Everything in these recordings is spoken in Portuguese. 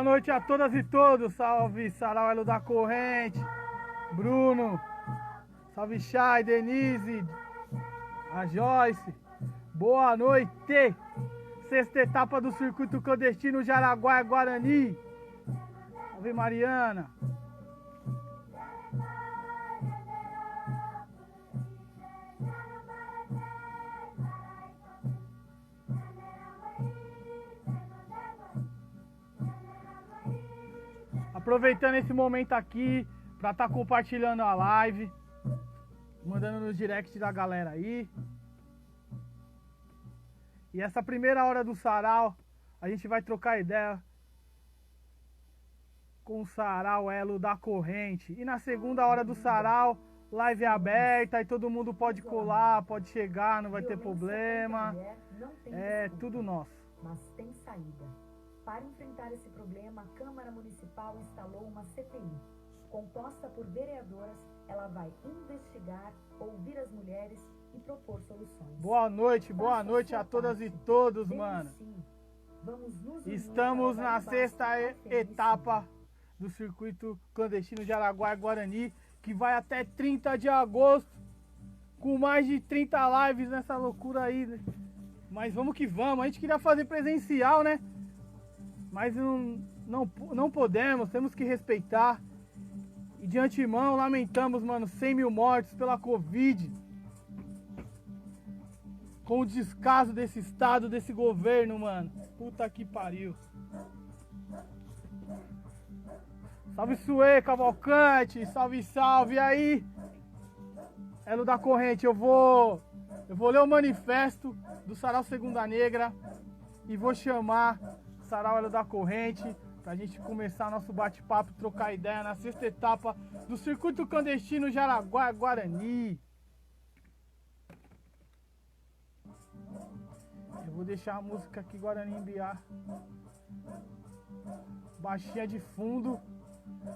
Boa noite a todas e todos. Salve Sarau Elo da Corrente, Bruno, salve Chay, Denise, a Joyce. Boa noite. Sexta etapa do circuito clandestino Jaraguá Guarani. Salve Mariana. Aproveitando esse momento aqui para estar compartilhando a live, mandando no direct da galera aí. E essa primeira hora do Sarau, a gente vai trocar ideia com o Sarau Elo da Corrente. E na segunda hora do Sarau, live aberta e todo mundo pode colar, pode chegar, não vai ter problema. É tudo nosso. Mas tem saída. Para enfrentar esse problema, a Câmara Municipal instalou uma CPI. Composta por vereadoras, ela vai investigar, ouvir as mulheres e propor soluções. Boa noite a todas e todos, mano. Estamos na sexta etapa do circuito clandestino de Araguá Guarani, que vai até 30 de agosto, com mais de 30 lives nessa loucura aí, né? Mas vamos que vamos, a gente queria fazer presencial, né? Mas não podemos, temos que respeitar. E de antemão, lamentamos, mano, 100 mil mortes pela Covid. Com o descaso desse estado, desse governo, mano. Puta que pariu. Salve Suê, Cavalcante, salve, salve. E aí, Elo da Corrente, eu vou ler o manifesto do Sarau Segunda Negra e vou chamar Sarau Elo da Corrente, pra gente começar nosso bate-papo, trocar ideia na sexta etapa do circuito clandestino Jaraguá Guarani. Eu vou deixar a música aqui Guarani Mbiá baixinha de fundo,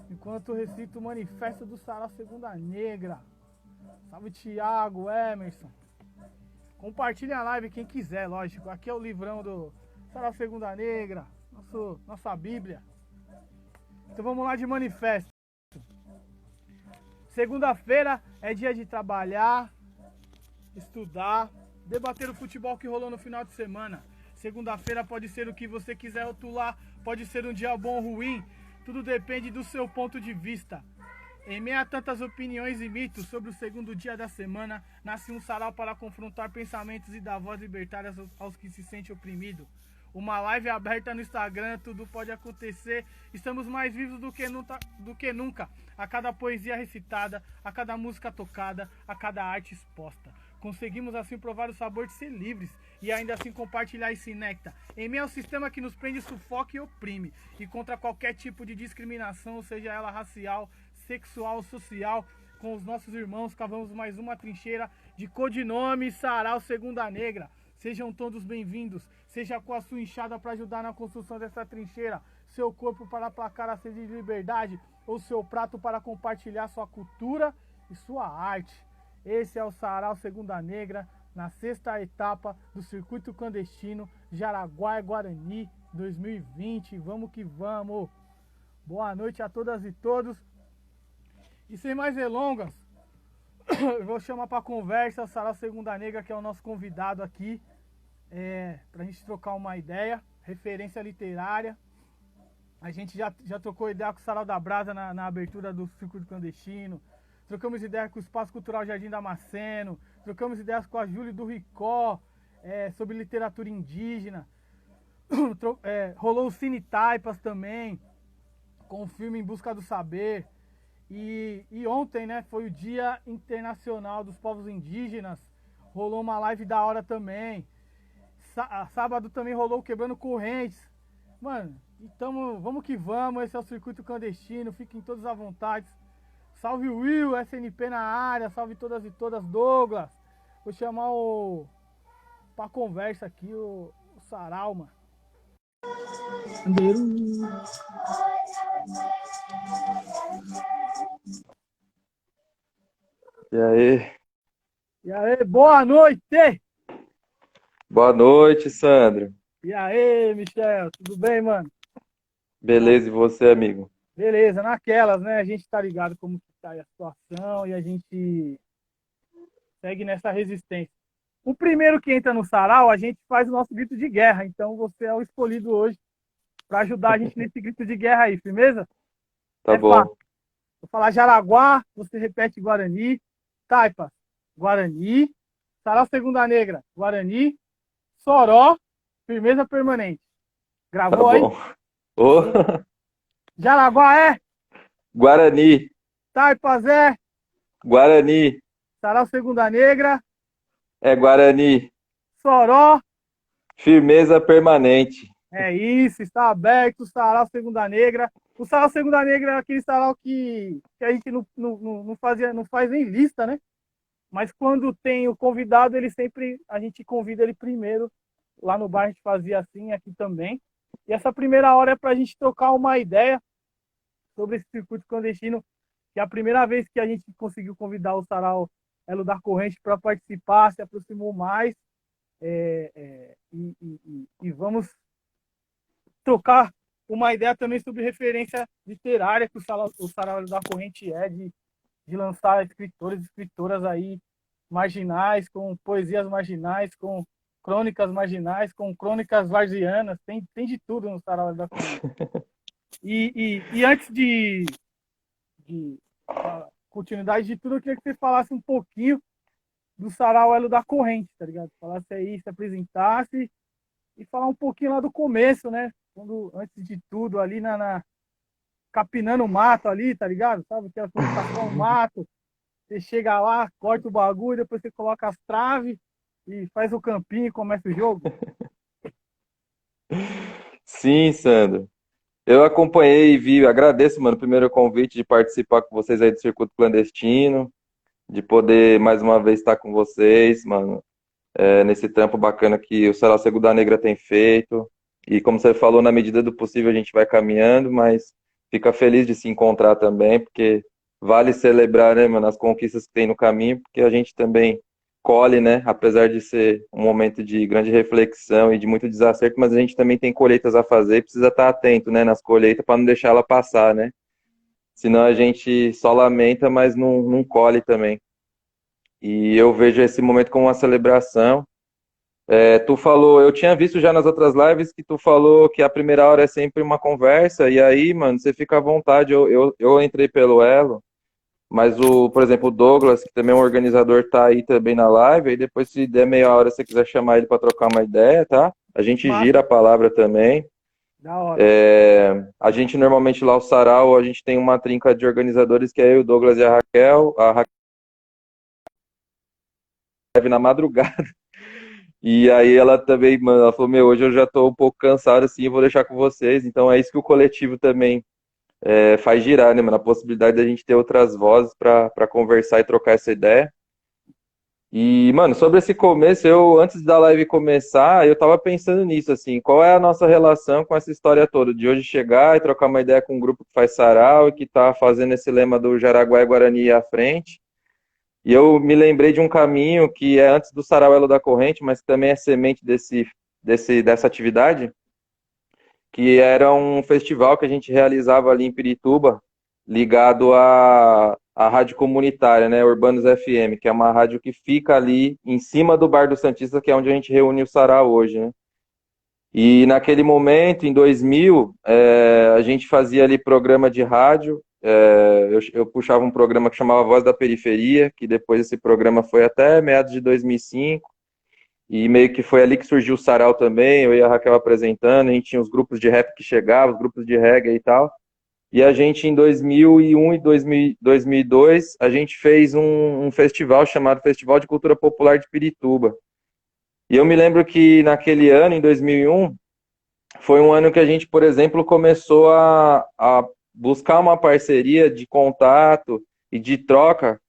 enquanto eu recito o manifesto do Sarau Segunda Negra. Salve Thiago, Emerson. Compartilha a live quem quiser, lógico. Aqui é o livrão do Sarau Segunda Negra, nossa Bíblia. Então vamos lá de manifesto. Segunda-feira é dia de trabalhar, estudar, debater o futebol que rolou no final de semana. Segunda-feira pode ser o que você quiser rotular, pode ser um dia bom ou ruim, tudo depende do seu ponto de vista. Em meio a tantas opiniões e mitos sobre o segundo dia da semana, nasce um sarau para confrontar pensamentos e dar voz libertária aos que se sentem oprimidos. Uma live aberta no Instagram, tudo pode acontecer. Estamos mais vivos do que nunca. A cada poesia recitada, a cada música tocada, a cada arte exposta. Conseguimos assim provar o sabor de ser livres e ainda assim compartilhar esse néctar. Em meio ao sistema que nos prende, sufoca e oprime. E contra qualquer tipo de discriminação, seja ela racial, sexual, social, com os nossos irmãos, cavamos mais uma trincheira de codinome Sarau Segunda Negra. Sejam todos bem-vindos, seja com a sua enxada para ajudar na construção dessa trincheira, seu corpo para aplacar a sede de liberdade, ou seu prato para compartilhar sua cultura e sua arte. Esse é o Sarau Segunda Negra, na sexta etapa do circuito clandestino Jaraguá Guarani 2020. Vamos que vamos! Boa noite a todas e todos. E sem mais delongas, eu vou chamar para conversa o Sarau Segunda Negra, que é o nosso convidado aqui, para a gente trocar uma ideia, referência literária. A gente já trocou ideia com o Sarau da Brasa na abertura do circuito clandestino, trocamos ideia com o Espaço Cultural Jardim Damasceno, trocamos ideias com a Júlia do Ricó, sobre literatura indígena, rolou o Cine Taipas também, com o filme Em Busca do Saber. E ontem, né, foi o Dia Internacional dos Povos Indígenas, rolou uma live da hora também. Sábado também rolou Quebrando Correntes. Mano, então vamos que vamos, esse é o circuito clandestino, fiquem todos à vontade. Salve Will, SNP na área, salve todas e todas, Douglas. Vou chamar pra conversa aqui o Sarau, mano. E aí? E aí, boa noite! Boa noite, Sandro. E aí, Michel, tudo bem, mano? Beleza, e você, amigo? Beleza, naquelas, né? A gente tá ligado como que tá aí a situação e a gente segue nessa resistência. O primeiro que entra no sarau, a gente faz o nosso grito de guerra. Então você é o escolhido hoje para ajudar a gente nesse grito de guerra aí, firmeza? Tá É fácil. bom. Vou falar Jaraguá, você repete Guarani. Taipa, Guarani. Sarau Segunda Negra, Guarani. Soró, firmeza permanente. Tá Gravou aí? bom. Ô, Jaraguá é? Guarani, Taipas é? Guarani, Sarau Segunda Negra. é Guarani. Soró. Firmeza permanente. É isso, está aberto o Sarau Segunda Negra. O Sarau Segunda Negra é aquele sarau que a gente não faz nem lista, né? Mas quando tem o convidado, a gente convida ele primeiro. Lá no bar a gente fazia assim, aqui também. E essa primeira hora é para a gente trocar uma ideia sobre esse circuito clandestino, que é a primeira vez que a gente conseguiu convidar o Sarau Elo da Corrente para participar, se aproximou mais. E vamos trocar uma ideia também sobre referência literária que o Sarau da Corrente de lançar escritores e escritoras aí marginais, com poesias marginais, com crônicas marginais, com crônicas varzianas, tem de tudo no Sarau da Corrente. E antes de continuidade de tudo, eu queria que você falasse um pouquinho do Sarau Elo da Corrente, tá ligado? Falasse aí, se apresentasse e falar um pouquinho lá do começo, né? Antes de tudo, ali capinando o mato ali, tá ligado? Sabe? Que quando tá só o mato, você chega lá, corta o bagulho, depois você coloca as traves e faz o campinho e começa o jogo. Sim, Sandro. Eu acompanhei e vi, agradeço, mano, primeiro o convite de participar com vocês aí do Circuito Clandestino, de poder mais uma vez estar com vocês, mano, nesse trampo bacana que o Sarau Segunda Negra tem feito. E como você falou, na medida do possível a gente vai caminhando, mas fica feliz de se encontrar também, porque vale celebrar, né, mano, as conquistas que tem no caminho, porque a gente também colhe, né, apesar de ser um momento de grande reflexão e de muito desacerto, mas a gente também tem colheitas a fazer e precisa estar atento, né, nas colheitas para não deixar ela passar, né? Senão a gente só lamenta, mas não colhe também. E eu vejo esse momento como uma celebração. Tu falou, eu tinha visto já nas outras lives que tu falou que a primeira hora é sempre uma conversa, e aí, mano, você fica à vontade. Eu entrei pelo Elo, mas por exemplo, o Douglas, que também é um organizador, tá aí também na live, aí depois se der meia hora, se você quiser chamar ele para trocar uma ideia, tá? A gente gira Massa, a palavra também. da hora. A gente normalmente lá, o Sarau, a gente tem uma trinca de organizadores que é eu, o Douglas e a Raquel. A Raquel live na madrugada. E aí ela também, mano, ela falou, meu, hoje eu já tô um pouco cansado assim, eu vou deixar com vocês. Então é isso que o coletivo também faz girar, né, mano? A possibilidade da gente ter outras vozes para conversar e trocar essa ideia. E, mano, sobre esse começo, antes da live começar, eu tava pensando nisso, assim, qual é a nossa relação com essa história toda, de hoje chegar e trocar uma ideia com um grupo que faz sarau e que tá fazendo esse lema do Jaraguá e Guarani à frente. E eu me lembrei de um caminho que é antes do Sarau Elo da Corrente, mas que também é semente dessa atividade, que era um festival que a gente realizava ali em Pirituba, ligado à rádio comunitária, né, Urbanos FM, que é uma rádio que fica ali em cima do Bar do Santista, que é onde a gente reúne o Sarau hoje, né? E naquele momento, em 2000, a gente fazia ali programa de rádio. Eu puxava um programa que chamava Voz da Periferia, que depois esse programa foi até meados de 2005. E meio que foi ali que surgiu o Sarau também, eu e a Raquel apresentando, a gente tinha os grupos de rap que chegavam, os grupos de reggae e tal. E a gente, em 2001 e 2002, a gente fez um festival chamado Festival de Cultura Popular de Pirituba. E eu me lembro que naquele ano, em 2001, foi um ano que a gente, por exemplo, começou a buscar uma parceria de contato e de troca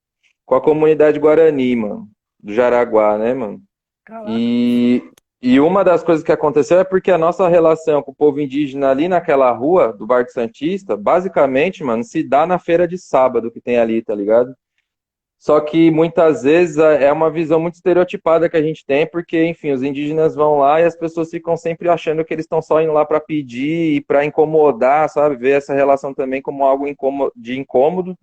com a comunidade Guarani, mano, do Jaraguá, né, mano? Caraca, E uma das coisas que aconteceu é porque a nossa relação com o povo indígena ali naquela rua do Bar do Santista, basicamente, mano, se dá na feira de sábado que tem ali, tá ligado? Só que muitas vezes é uma visão muito estereotipada que a gente tem, porque, enfim, os indígenas vão lá e as pessoas ficam sempre achando que eles estão só indo lá para pedir e para incomodar, sabe? Ver essa relação também como algo de incômodo.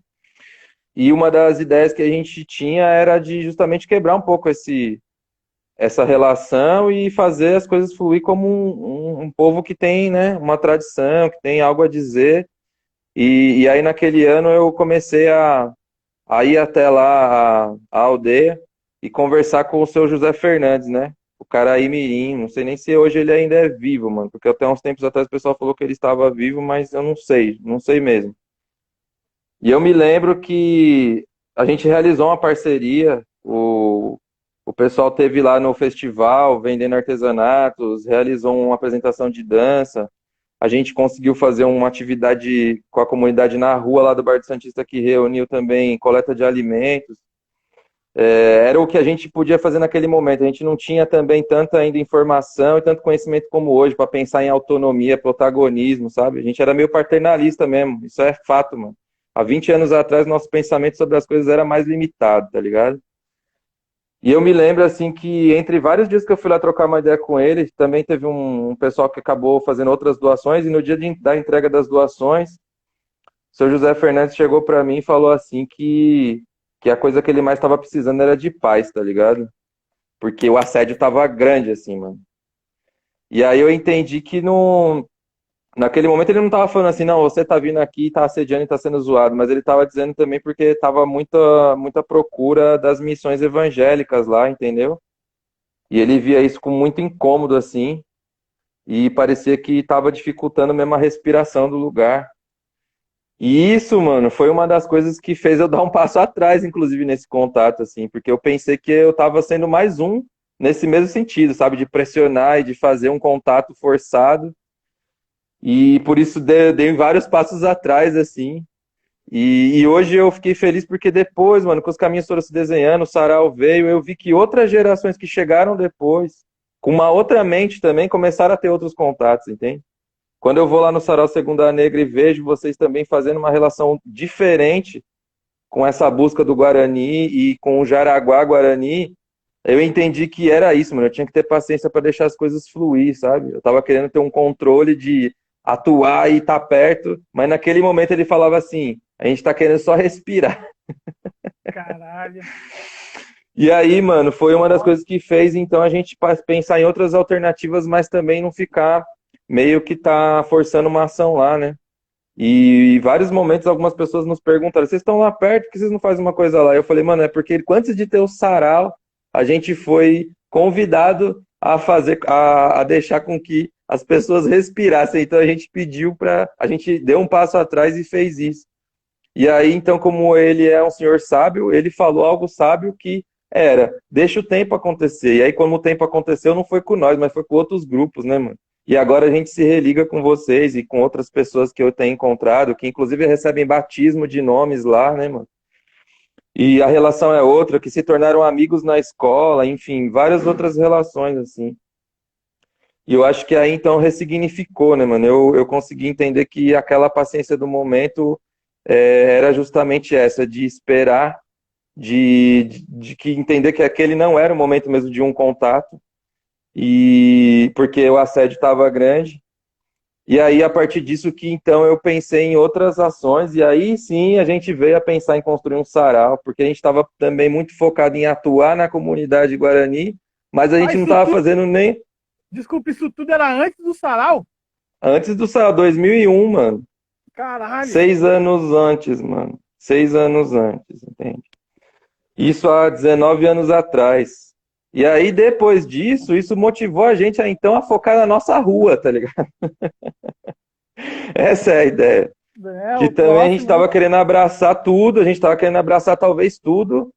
E uma das ideias que a gente tinha era de justamente quebrar um pouco essa relação e fazer as coisas fluir como um povo que tem, né, uma tradição, que tem algo a dizer. E aí naquele ano eu comecei a ir até lá a aldeia e conversar com o seu José Fernandes, né? O Caraí-Mirim, não sei nem se hoje ele ainda é vivo, mano, porque até uns tempos atrás o pessoal falou que ele estava vivo, mas eu não sei mesmo. E eu me lembro que a gente realizou uma parceria, o pessoal teve lá no festival vendendo artesanatos, realizou uma apresentação de dança, a gente conseguiu fazer uma atividade com a comunidade na rua lá do Bar do Santista que reuniu também coleta de alimentos. Era o que a gente podia fazer naquele momento. A gente não tinha também tanta ainda informação e tanto conhecimento como hoje para pensar em autonomia, protagonismo, sabe? A gente era meio paternalista mesmo. Isso é fato, mano. Há 20 anos atrás, nosso pensamento sobre as coisas era mais limitado, tá ligado? E eu me lembro, assim, que entre vários dias que eu fui lá trocar uma ideia com ele, também teve um pessoal que acabou fazendo outras doações, e no dia da entrega das doações, o seu José Fernandes chegou para mim e falou assim que a coisa que ele mais estava precisando era de paz, tá ligado? Porque o assédio tava grande, assim, mano. E aí eu entendi que não, naquele momento ele não tava falando assim, não, você tá vindo aqui, tá assediando e tá sendo zoado, mas ele tava dizendo também porque tava muita procura das missões evangélicas lá, entendeu? E ele via isso com muito incômodo, assim, e parecia que tava dificultando mesmo a respiração do lugar. E isso, mano, foi uma das coisas que fez eu dar um passo atrás, inclusive, nesse contato, assim, porque eu pensei que eu tava sendo mais um nesse mesmo sentido, sabe, de pressionar e de fazer um contato forçado. E por isso dei vários passos atrás, assim. E hoje eu fiquei feliz porque depois, mano, que os caminhos foram se desenhando, o sarau veio, eu vi que outras gerações que chegaram depois, com uma outra mente também, começaram a ter outros contatos, entende? Quando eu vou lá no Sarau Segunda Negra e vejo vocês também fazendo uma relação diferente com essa busca do Guarani e com o Jaraguá Guarani, eu entendi que era isso, mano. Eu tinha que ter paciência para deixar as coisas fluir, sabe? Eu tava querendo ter um controle de atuar e estar perto, mas naquele momento ele falava assim: a gente tá querendo só respirar. Caralho. E aí, mano, foi uma das coisas que fez então a gente pensar em outras alternativas, mas também não ficar meio que tá forçando uma ação lá, né? E em vários momentos algumas pessoas nos perguntaram: vocês estão lá perto, por que vocês não fazem uma coisa lá? Eu falei, mano, é porque antes de ter o sarau, a gente foi convidado a fazer, a deixar com que as pessoas respirassem. Então a gente a gente deu um passo atrás e fez isso. E aí, então, como ele é um senhor sábio, ele falou algo sábio que deixa o tempo acontecer. E aí, como o tempo aconteceu, não foi com nós, mas foi com outros grupos, né, mano? E agora a gente se religa com vocês e com outras pessoas que eu tenho encontrado, que inclusive recebem batismo de nomes lá, né, mano? E a relação é outra, que se tornaram amigos na escola, enfim, várias outras relações, assim. E eu acho que aí, então, ressignificou, né, mano? Eu consegui entender que aquela paciência do momento era justamente essa, de esperar, de que entender que aquele não era o momento mesmo de um contato, e porque o assédio estava grande. E aí, a partir disso que então eu pensei em outras ações, e aí sim a gente veio a pensar em construir um sarau, porque a gente estava também muito focado em atuar na comunidade Guarani, mas a Ah, gente não isso estava tudo, fazendo nem desculpa, isso tudo era antes do sarau? antes do sarau, 2001, mano. Caralho. 6 anos antes, mano. 6 anos antes, entende? Isso há 19 anos atrás. E aí, depois disso, isso motivou a gente a então a focar na nossa rua, tá ligado? Essa é a ideia. É, Que o também a gente próximo, né? estava querendo abraçar tudo, a gente estava querendo abraçar talvez tudo,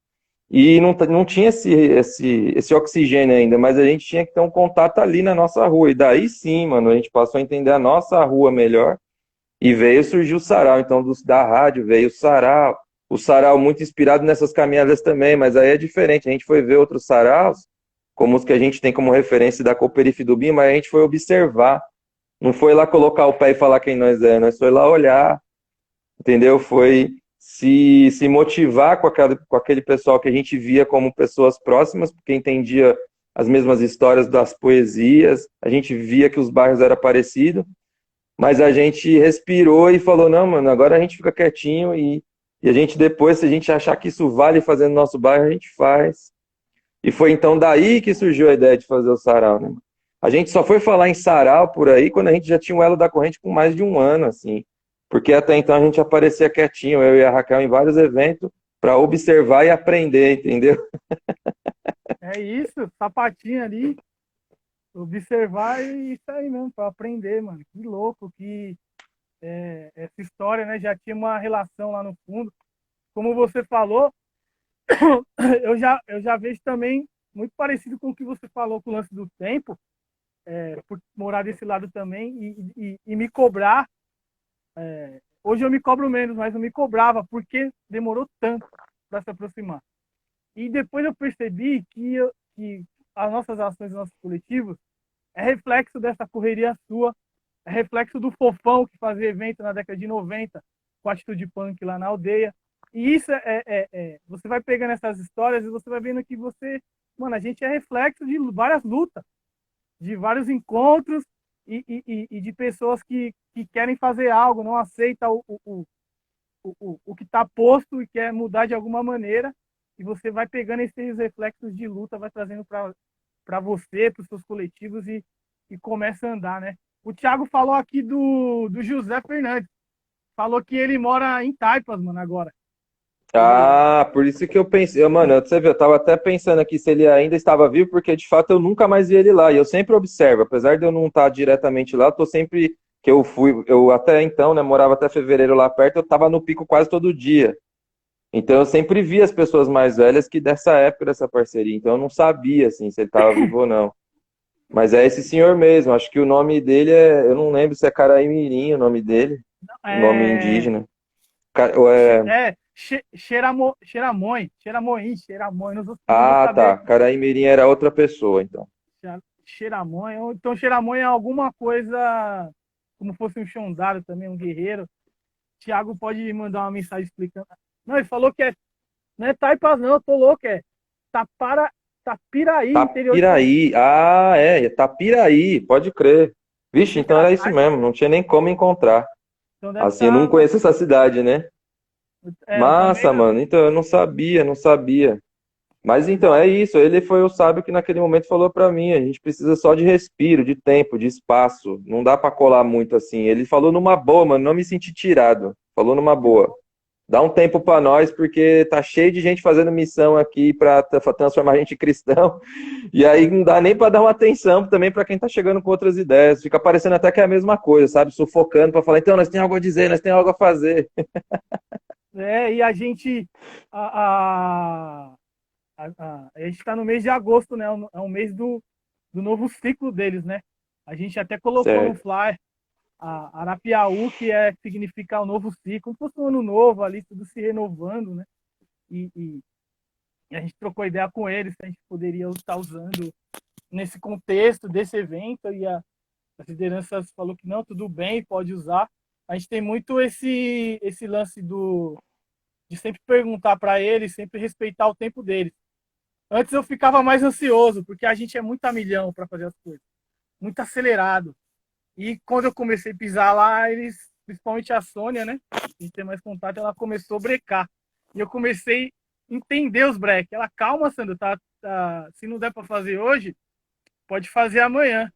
e não tinha esse oxigênio ainda, mas a gente tinha que ter um contato ali na nossa rua. E daí sim, mano, a gente passou a entender a nossa rua melhor, e veio surgir o sarau. Então, da rádio veio o sarau muito inspirado nessas caminhadas também, mas aí é diferente. A gente foi ver outros saraus, como os que a gente tem como referência da Cooperife do BIM, mas a gente foi observar. Não foi lá colocar o pé e falar quem nós é, nós foi lá olhar, entendeu? Foi se motivar com aquele pessoal que a gente via como pessoas próximas, porque entendia as mesmas histórias das poesias, a gente via que os bairros eram parecidos, mas a gente respirou e falou, não, mano, agora a gente fica quietinho e a gente depois, se a gente achar que isso vale fazer no nosso bairro, a gente faz. E foi então daí que surgiu a ideia de fazer o sarau, né? A gente só foi falar em sarau por aí quando a gente já tinha o elo da corrente com mais de um ano, assim. Porque até então a gente aparecia quietinho, eu e a Raquel, em vários eventos, para observar e aprender, entendeu? É isso, sapatinho ali, observar e isso aí mesmo, para aprender, mano. Que louco que essa história, né, já tinha uma relação lá no fundo. Como você falou, eu já vejo também muito parecido com o que você falou com o lance do tempo, por morar desse lado também e me cobrar. Hoje eu me cobro menos, mas eu me cobrava porque demorou tanto para se aproximar. E depois eu percebi que as nossas ações, os nossos coletivos, é reflexo dessa correria sua, é reflexo do Fofão que fazia evento na década de 90 com a atitude punk lá na aldeia. E isso você vai pegando essas histórias e você vai vendo que mano, a gente é reflexo de várias lutas, de vários encontros e de pessoas que querem fazer algo, não aceita o que está posto e quer mudar de alguma maneira. E você vai pegando esses reflexos de luta, vai trazendo para você, para os seus coletivos e começa a andar, né? O Thiago falou aqui do José Fernandes. Falou que ele mora em Taipas, mano, agora. Ele, Ah, por isso que eu pensei, mano, você vê, eu tava até pensando aqui se ele ainda estava vivo, porque de fato eu nunca mais vi ele lá. E eu sempre observo, apesar de eu não estar diretamente lá, eu tô sempre que eu fui, eu até então, né, morava até fevereiro lá perto, eu tava no pico quase todo dia. Então eu sempre vi as pessoas mais velhas que dessa época dessa parceria. Então eu não sabia assim se ele estava vivo ou não. Mas é esse senhor mesmo. Acho que o nome dele eu não lembro se é Caraimirim o nome dele, o nome é, indígena. Ou Xeramoim, não vou Ah, saber. tá. Caraimirim era outra pessoa, então. Xeramoim, ou então Xeramoim é alguma coisa, como fosse um Xondado também, um guerreiro. Thiago pode mandar uma mensagem explicando. Não, ele falou que não é Taipas não, eu tô louco, Tapiraí, interior de São Paulo. Tapiraí. Ah, é. Tapiraí, pode crer. Vixe, Achei que então era era isso Taipas, mesmo. Não tinha nem como encontrar. então deve Assim, eu não estar. conheço essa cidade, né? Eu também Massa, não. mano. Então, eu não sabia, não sabia. Mas então, é isso. Ele foi o sábio que naquele momento falou pra mim: a gente precisa só de respiro, de tempo, de espaço. Não dá pra colar muito assim. Ele falou numa boa, mano. Não me senti tirado. Falou numa boa. Dá um tempo pra nós, porque tá cheio de gente fazendo missão aqui pra transformar a gente em cristão. E aí não dá nem pra dar uma atenção também pra quem tá chegando com outras ideias. Fica parecendo até que é a mesma coisa, sabe? Sufocando pra falar: então, nós temos algo a dizer, nós temos algo a fazer. E a gente. A, a gente está no mês de agosto, né? É um mês do novo ciclo deles, né? A gente até colocou no Certo. flyer a Arapiaú, que significa o novo ciclo, como se fosse um ano novo ali, tudo se renovando, né? E a gente trocou ideia com eles, que a gente poderia estar usando nesse contexto desse evento, as lideranças falou que não, tudo bem, pode usar. A gente tem muito esse lance de sempre perguntar para eles, sempre respeitar o tempo deles. Antes eu ficava mais ansioso, porque a gente é muito a milhão para fazer as coisas, muito acelerado. E quando eu comecei a pisar lá, eles, principalmente a Sônia, né? A gente tem mais contato, ela começou a brecar. E eu comecei a entender os breques. Ela, calma, Sandro, se não der para fazer hoje, pode fazer amanhã.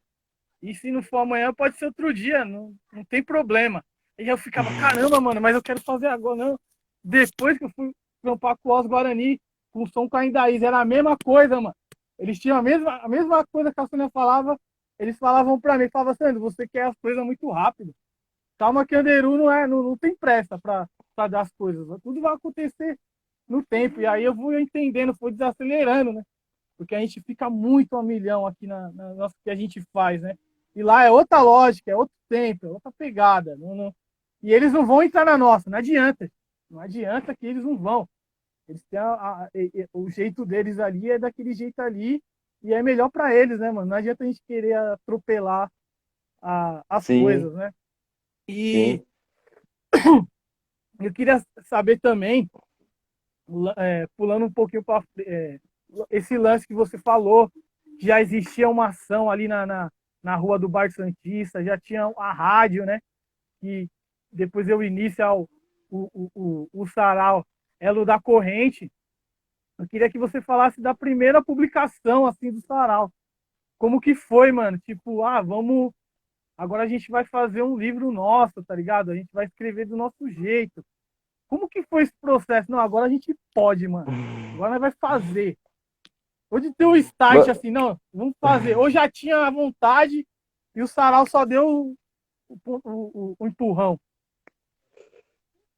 E se não for amanhã, pode ser outro dia, não tem problema. E eu ficava, caramba, mano, mas eu quero fazer agora, não. Depois que eu fui trampar com os Guarani, com o Som Caindaís, era a mesma coisa, mano. Eles tinham a mesma coisa que a Sônia falava, eles falavam pra mim, falavam, Sandro, você quer as coisas muito rápido. Calma que Anderu não tem pressa pra dar as coisas. Tudo vai acontecer no tempo. E aí eu vou entendendo, fui desacelerando, né? Porque a gente fica muito a milhão aqui na nossa que a gente faz, né? E lá é outra lógica, é outro tempo, é outra pegada. E eles não vão entrar na nossa, não adianta. Não adianta que eles não vão. Eles têm o jeito deles ali, é daquele jeito ali, e é melhor para eles, né, mano? Não adianta a gente querer atropelar as Sim, coisas, né? E, sim. Eu queria saber também, pulando um pouquinho para esse lance que você falou, que já existia uma ação ali na rua do Bar Santista, já tinha a rádio, né? Que depois deu início ao o Sarau Elo da Corrente. Eu queria que você falasse da primeira publicação assim do Sarau. Como que foi, mano? Tipo, vamos. Agora a gente vai fazer um livro nosso, tá ligado? A gente vai escrever do nosso jeito. Como que foi esse processo? Não, agora a gente pode, mano. Agora nós vai fazer. Hoje tem um start assim, não, vamos fazer. Hoje já tinha a vontade e o Sarau só deu o empurrão.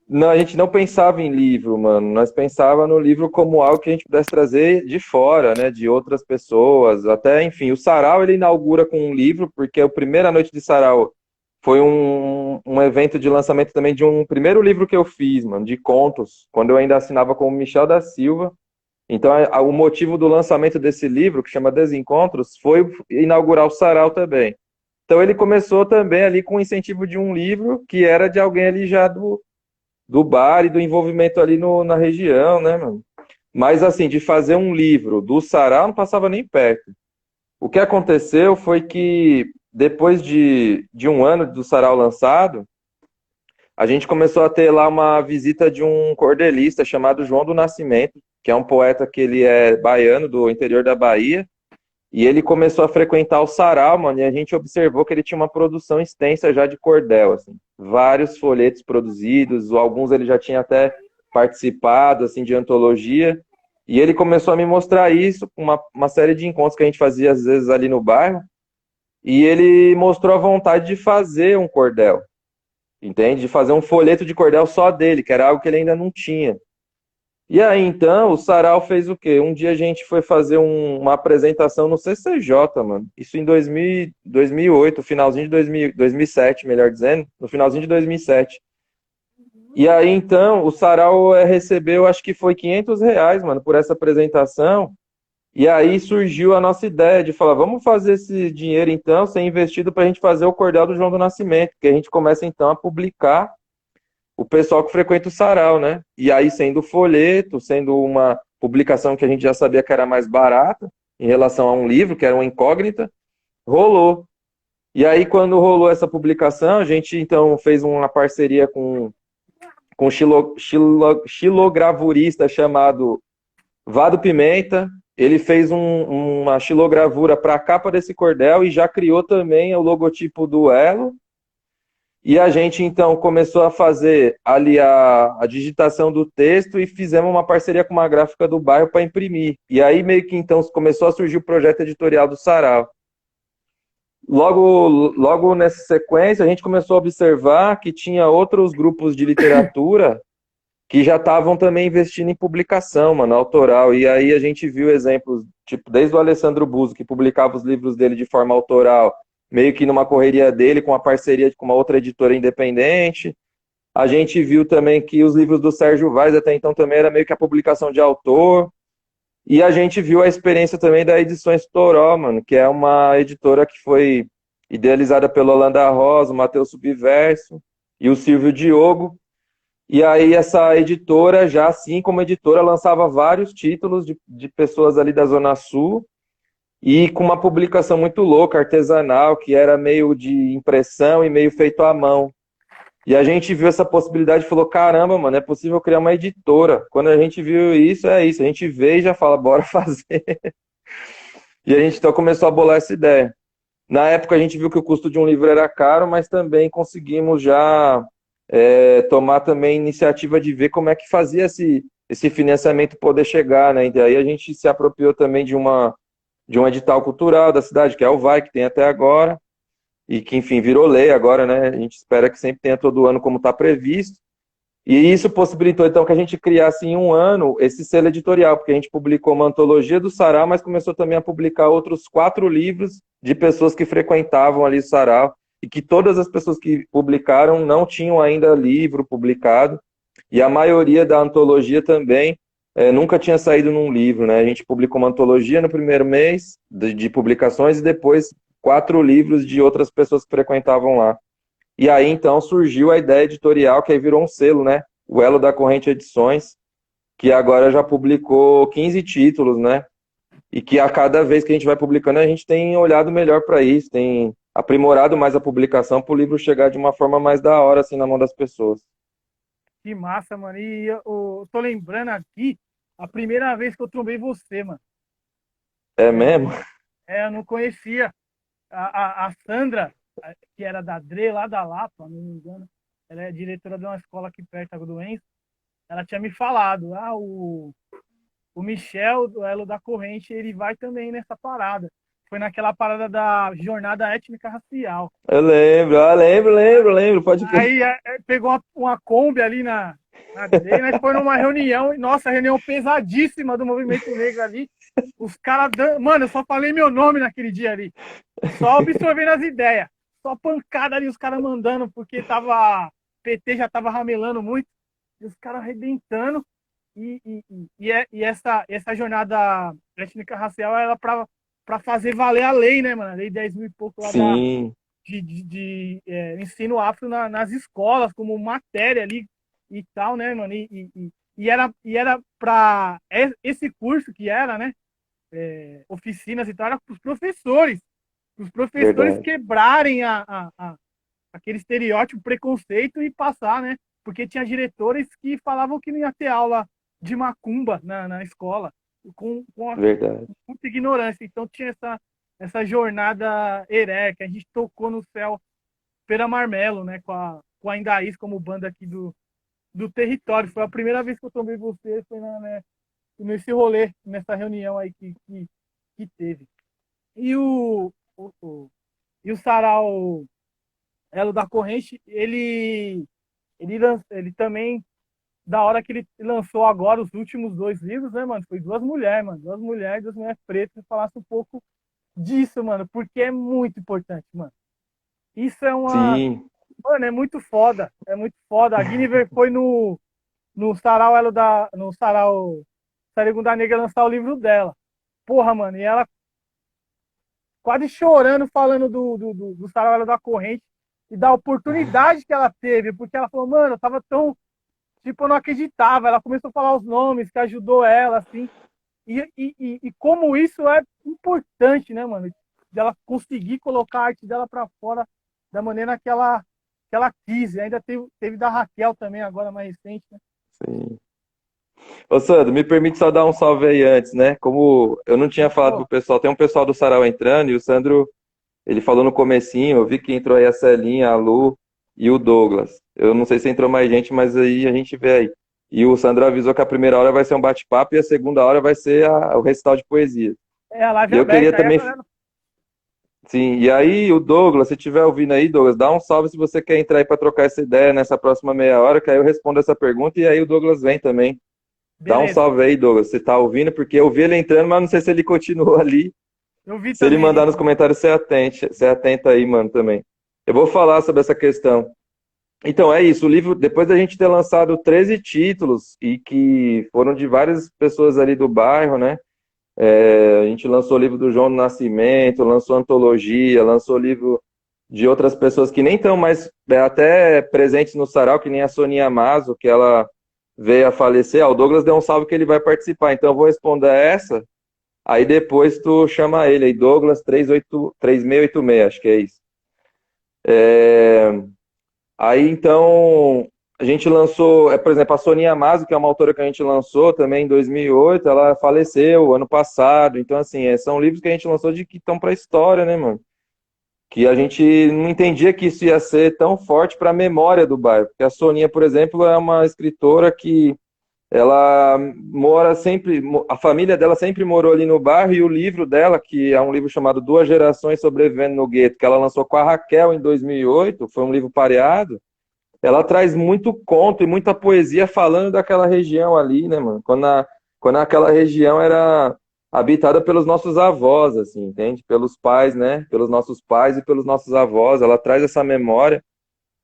Não, a gente não pensava em livro, mano. Nós pensava no livro como algo que a gente pudesse trazer de fora, né? De outras pessoas. Até, enfim, o Sarau ele inaugura com um livro, porque a primeira noite de Sarau foi um evento de lançamento também de um primeiro livro que eu fiz, mano, de contos, quando eu ainda assinava como Michel da Silva. Então, o motivo do lançamento desse livro, que chama Desencontros, foi inaugurar o Sarau também. Então, ele começou também ali com o incentivo de um livro que era de alguém ali já do bar e do envolvimento ali na região, né, mano? Mas, assim, de fazer um livro do Sarau, não passava nem perto. O que aconteceu foi que, depois de um ano do Sarau lançado, a gente começou a ter lá uma visita de um cordelista chamado João do Nascimento, que é um poeta que ele é baiano, do interior da Bahia, e ele começou a frequentar o Sarau, mano, e a gente observou que ele tinha uma produção extensa já de cordel, assim, vários folhetos produzidos, alguns ele já tinha até participado, assim, de antologia, e ele começou a me mostrar isso, uma série de encontros que a gente fazia, às vezes, ali no bairro, e ele mostrou a vontade de fazer um cordel, entende? De fazer um folheto de cordel só dele, que era algo que ele ainda não tinha. E aí, então, o Sarau fez o quê? Um dia a gente foi fazer uma apresentação no CCJ, mano. Isso em 2008, finalzinho de 2007, melhor dizendo, no finalzinho de 2007. E aí, então, o Sarau recebeu, acho que foi R$ 500, mano, por essa apresentação. E aí surgiu a nossa ideia de falar, vamos fazer esse dinheiro, então, ser investido para a gente fazer o cordel do João do Nascimento, que a gente começa, então, a publicar o pessoal que frequenta o Sarau, né? E aí, sendo folheto, sendo uma publicação que a gente já sabia que era mais barata, em relação a um livro, que era uma incógnita, rolou. E aí, quando rolou essa publicação, a gente, então, fez uma parceria com um xilogravurista chamado Vado Pimenta. Ele fez uma xilogravura para a capa desse cordel e já criou também o logotipo do Elo. E a gente, então, começou a fazer ali a digitação do texto e fizemos uma parceria com uma gráfica do bairro para imprimir. E aí, meio que, então, começou a surgir o projeto editorial do Sarau. Logo nessa sequência, a gente começou a observar que tinha outros grupos de literatura que já estavam também investindo em publicação, mano, autoral. E aí a gente viu exemplos, tipo, desde o Alessandro Buzo, que publicava os livros dele de forma autoral, meio que numa correria dele, com uma parceria com uma outra editora independente. A gente viu também que os livros do Sérgio Vaz, até então, também era meio que a publicação de autor. E a gente viu a experiência também da Edições Toró, mano, que é uma editora que foi idealizada pelo Holanda Rosa, o Matheus Subverso e o Silvio Diogo. E aí essa editora, já assim como editora, lançava vários títulos de pessoas ali da Zona Sul e com uma publicação muito louca, artesanal, que era meio de impressão e meio feito à mão. E a gente viu essa possibilidade e falou, caramba, mano, é possível criar uma editora. Quando a gente viu isso, é isso. A gente vê e já fala, bora fazer. E a gente então começou a bolar essa ideia. Na época a gente viu que o custo de um livro era caro, mas também conseguimos já tomar também iniciativa de ver como é que fazia esse financiamento poder chegar, né? E daí a gente se apropriou também de um edital cultural da cidade, que é o VAI, que tem até agora, e que, enfim, virou lei agora, né? A gente espera que sempre tenha todo ano como está previsto. E isso possibilitou, então, que a gente criasse em um ano esse selo editorial, porque a gente publicou uma antologia do Sarau, mas começou também a publicar outros 4 livros de pessoas que frequentavam ali o Sarau, e que todas as pessoas que publicaram não tinham ainda livro publicado, e a maioria da antologia também nunca tinha saído num livro, né? A gente publicou uma antologia no primeiro mês de publicações, e depois 4 livros de outras pessoas que frequentavam lá. E aí, então, surgiu a ideia editorial, que aí virou um selo, né? o Elo da Corrente Edições, que agora já publicou 15 títulos, né? E que a cada vez que a gente vai publicando, a gente tem olhado melhor para isso, tem aprimorado mais a publicação para o livro chegar de uma forma mais da hora, assim, na mão das pessoas. Que massa, mano. E eu tô lembrando aqui a primeira vez que eu trombei você, mano. É mesmo? Eu não conhecia a Sandra, que era da Dre, lá da Lapa, não me engano. Ela é diretora de uma escola aqui perto da Doença. Ela tinha me falado, o Michel, do Elo da Corrente, ele vai também nessa parada. Foi naquela parada da jornada étnica racial. Eu lembro, pode crer. Aí pegou uma Kombi ali na Dre, nós foi numa reunião, e nossa, reunião pesadíssima do movimento negro ali. Os caras, mano, eu só falei meu nome naquele dia ali. Só absorvendo as ideias. Só pancada ali, os caras mandando, porque PT já tava ramelando muito. E os caras arrebentando. E essa jornada étnica racial era pra fazer valer a lei, né, mano? A lei 10.000 e pouco lá Sim, de ensino afro nas escolas, como matéria ali e tal, né, mano? E era pra esse curso que era, né? Oficinas e tal, era pros professores. Os professores verdade. quebrarem aquele estereótipo, preconceito e passar, né? Porque tinha diretores que falavam que não ia ter aula de macumba na escola, com Verdade. muita ignorância. Então tinha essa jornada heré, que a gente tocou no céu Pera Marmelo, né? Com a Indaís como banda aqui do território. Foi a primeira vez que eu tomei você, foi né, nesse rolê, nessa reunião aí que teve. E e o Sarau Elo da Corrente, ele também, da hora que ele lançou agora os últimos 2 livros, né, mano? Foi duas mulheres, mano. Duas mulheres pretas, falasse um pouco disso, mano, porque é muito importante, mano. Isso é uma. Sim, Mano, é muito foda. É muito foda. A Guinevere foi no Sarau Elo da. No Sarau Sarigunda Negra lançar o livro dela. Porra, mano, e ela quase chorando, falando do Sarau Elo da Corrente e da oportunidade que ela teve, porque ela falou, mano, eu tava tão. Tipo, eu não acreditava. Ela começou a falar os nomes que ajudou ela, assim. E como isso é importante, né, mano? Dela conseguir colocar a arte dela para fora da maneira que ela quis. E ainda teve da Raquel também, agora mais recente, né? sim. Ô, Sandro, me permite só dar um salve aí antes, né? Como eu não tinha falado pro Pô, pessoal, tem um pessoal do Sarau entrando e o Sandro, ele falou no comecinho, eu vi que entrou aí a Celinha, a Lu e o Douglas. Eu não sei se entrou mais gente, mas aí a gente vê aí. E o Sandro avisou que a primeira hora vai ser um bate-papo e a segunda hora vai ser o recital de poesia. é a live E eu queria aberta, aí a também, galera. sim, e aí o Douglas, se estiver ouvindo aí, Douglas, dá um salve se você quer entrar aí para trocar essa ideia nessa próxima meia hora, que aí eu respondo essa pergunta e aí o Douglas vem também. Dá um Beleza. salve aí, Douglas. Você tá ouvindo? Porque eu vi ele entrando, mas não sei se ele continuou ali. Eu vi Se ele também ali. mandar nos comentários, você atenta aí, mano, também. Eu vou falar sobre essa questão. Então, é isso. O livro, depois da gente ter lançado 13 títulos, e que foram de várias pessoas ali do bairro, né? A gente lançou o livro do João do Nascimento, lançou antologia, lançou livro de outras pessoas que nem estão mais até presentes no sarau, que nem a Soninha Mazo, que ela veio a falecer. O Douglas deu um salve que ele vai participar, então eu vou responder essa. Aí depois tu chama ele aí, Douglas 3686, acho que é isso. Aí então a gente lançou, por exemplo, a Soninha Mazo, que é uma autora que a gente lançou também em 2008, ela faleceu ano passado. Então assim, são livros que a gente lançou de que estão para a história, né, mano? Que a gente não entendia que isso ia ser tão forte para a memória do bairro. Porque a Soninha, por exemplo, é uma escritora que ela mora sempre, a família dela sempre morou ali no bairro e o livro dela, que é um livro chamado Duas Gerações Sobrevivendo no Gueto, que ela lançou com a Raquel em 2008, foi um livro pareado, ela traz muito conto e muita poesia falando daquela região ali, né, mano? Quando aquela região era habitada pelos nossos avós, assim, entende? Pelos pais, né? Pelos nossos pais e pelos nossos avós, ela traz essa memória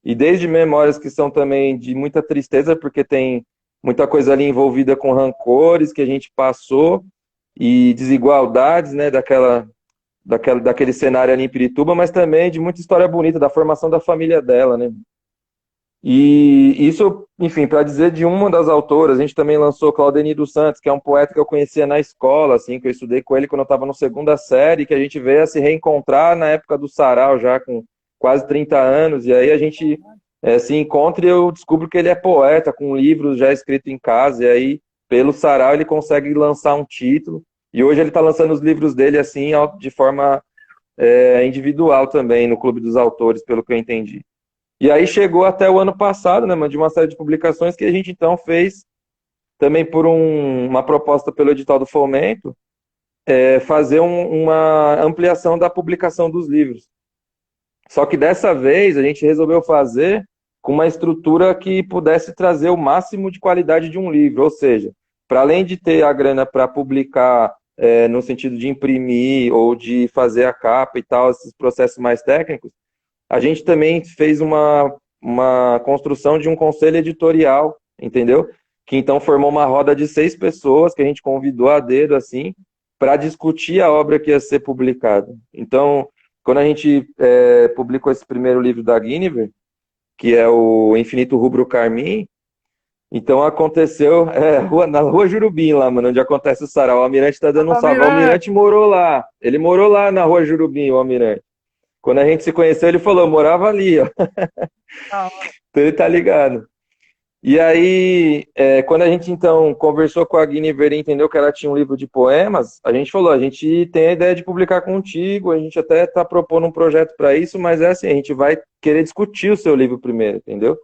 e desde memórias que são também de muita tristeza, porque tem muita coisa ali envolvida com rancores que a gente passou e desigualdades, né, daquele cenário ali em Pirituba, mas também de muita história bonita da formação da família dela, né? E isso, enfim, para dizer de uma das autoras, a gente também lançou Claudemir dos Santos, que é um poeta que eu conhecia na escola, assim, que eu estudei com ele quando eu estava na segunda série, que a gente veio a se reencontrar na época do sarau, já com quase 30 anos, e aí a gente se encontra e eu descubro que ele é poeta, com livros já escritos em casa, e aí, pelo sarau, ele consegue lançar um título, e hoje ele está lançando os livros dele, assim, de forma individual também, no Clube dos Autores, pelo que eu entendi. E aí chegou até o ano passado, né, mano, de uma série de publicações que a gente então fez também por uma proposta pelo edital do Fomento, fazer uma ampliação da publicação dos livros. Só que dessa vez a gente resolveu fazer com uma estrutura que pudesse trazer o máximo de qualidade de um livro, ou seja, para além de ter a grana para publicar no sentido de imprimir ou de fazer a capa e tal, esses processos mais técnicos, a gente também fez uma construção de um conselho editorial, entendeu? Que então formou uma roda de 6 pessoas que a gente convidou a dedo, assim, para discutir a obra que ia ser publicada. Então, quando a gente publicou esse primeiro livro da Guinevere, que é o Infinito Rubro Carmim, então aconteceu na Rua Jurubim, lá, mano, onde acontece o sarau. O Almirante tá dando um salve. O Almirante! Almirante morou lá. Ele morou lá na Rua Jurubim, o Almirante. Quando a gente se conheceu, ele falou, eu morava ali, ó. Da hora. Então ele tá ligado. E aí, quando a gente então conversou com a Guinevere e entendeu que ela tinha um livro de poemas, a gente falou, a gente tem a ideia de publicar contigo, a gente até está propondo um projeto para isso, mas é assim, a gente vai querer discutir o seu livro primeiro, entendeu?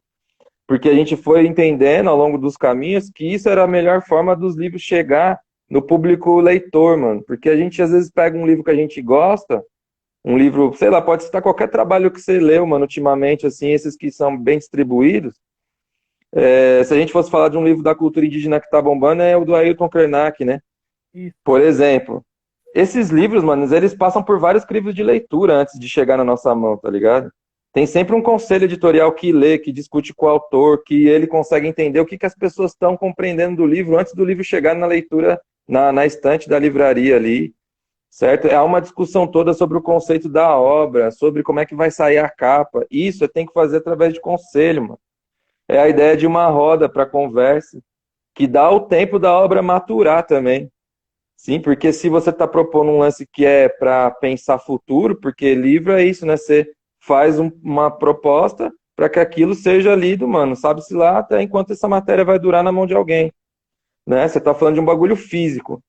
Porque a gente foi entendendo ao longo dos caminhos que isso era a melhor forma dos livros chegar no público leitor, mano. Porque a gente às vezes pega um livro que a gente gosta, um livro, sei lá, pode citar qualquer trabalho que você leu, mano, ultimamente, assim, esses que são bem distribuídos. Se a gente fosse falar de um livro da cultura indígena que tá bombando, é o do Ailton Krenak, né? Isso. Por exemplo. Esses livros, mano, eles passam por vários crivos de leitura antes de chegar na nossa mão, tá ligado? Tem sempre um conselho editorial que lê, que discute com o autor, que ele consegue entender o que, que as pessoas estão compreendendo do livro antes do livro chegar na leitura, na estante da livraria ali, certo? Há uma discussão toda sobre o conceito da obra, sobre como é que vai sair a capa. Isso tem que fazer através de conselho, mano. É a ideia de uma roda para conversa, que dá o tempo da obra maturar também. Sim, porque se você está propondo um lance que é para pensar futuro, porque livro é isso, né? Você faz uma proposta para que aquilo seja lido, mano. Sabe-se lá até enquanto essa matéria vai durar na mão de alguém, né? Você está falando de um bagulho físico.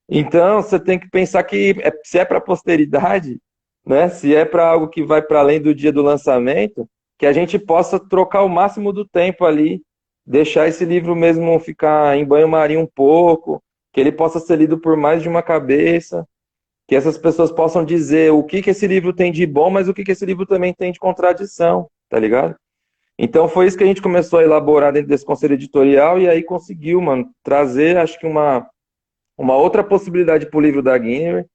Então, você tem que pensar que se é para a posteridade, né? Se é para algo que vai para além do dia do lançamento, que a gente possa trocar o máximo do tempo ali, deixar esse livro mesmo ficar em banho-maria um pouco, que ele possa ser lido por mais de uma cabeça, que essas pessoas possam dizer o que que esse livro tem de bom, mas o que que esse livro também tem de contradição, tá ligado? Então foi isso que a gente começou a elaborar dentro desse conselho editorial e aí conseguiu, mano, trazer, acho que uma outra possibilidade para o livro da Guinevere.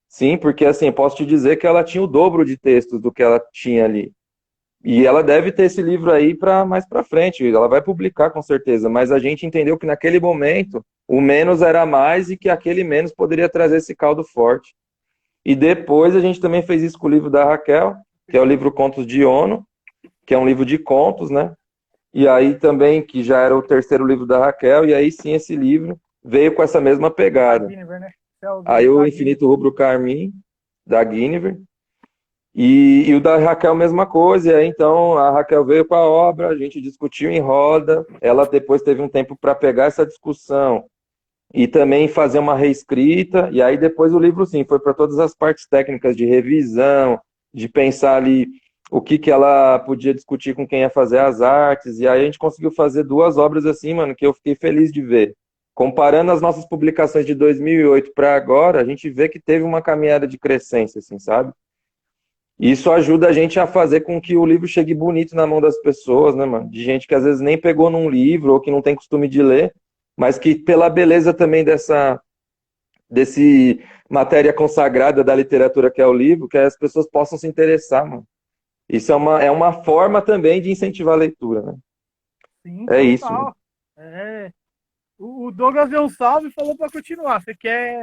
Sim, porque assim, posso te dizer que ela tinha o dobro de textos do que ela tinha ali. E ela deve ter esse livro aí para mais para frente, ela vai publicar com certeza, mas a gente entendeu que naquele momento o menos era mais e que aquele menos poderia trazer esse caldo forte. E depois a gente também fez isso com o livro da Raquel, que é o livro Contos de Ono, que é um livro de contos, né? E aí também, que já era o terceiro livro da Raquel, e aí sim esse livro veio com essa mesma Da pegada. Guinevere, né? Esse é o Aí livro o da Guinevere. Infinito Rubro Carmim, da Guinevere, e o da Raquel, mesma coisa. E aí, então, a Raquel veio com a obra, a gente discutiu em roda. Ela depois teve um tempo para pegar essa discussão e também fazer uma reescrita. E aí, depois, o livro, sim, foi para todas as partes técnicas de revisão, de pensar ali o que, que ela podia discutir com quem ia fazer as artes. E aí, a gente conseguiu fazer 2 obras assim, mano, que eu fiquei feliz de ver. Comparando as nossas publicações de 2008 para agora, a gente vê que teve uma caminhada de crescência, assim, sabe? Isso ajuda a gente a fazer com que o livro chegue bonito na mão das pessoas, né, mano? De gente que às vezes nem pegou num livro ou que não tem costume de ler, mas que pela beleza também desse matéria consagrada da literatura que é o livro, que as pessoas possam se interessar, mano. Isso é uma forma também de incentivar a leitura, né? Sim, É isso, mano. total. É. O Douglas deu um salve e falou pra continuar. Você quer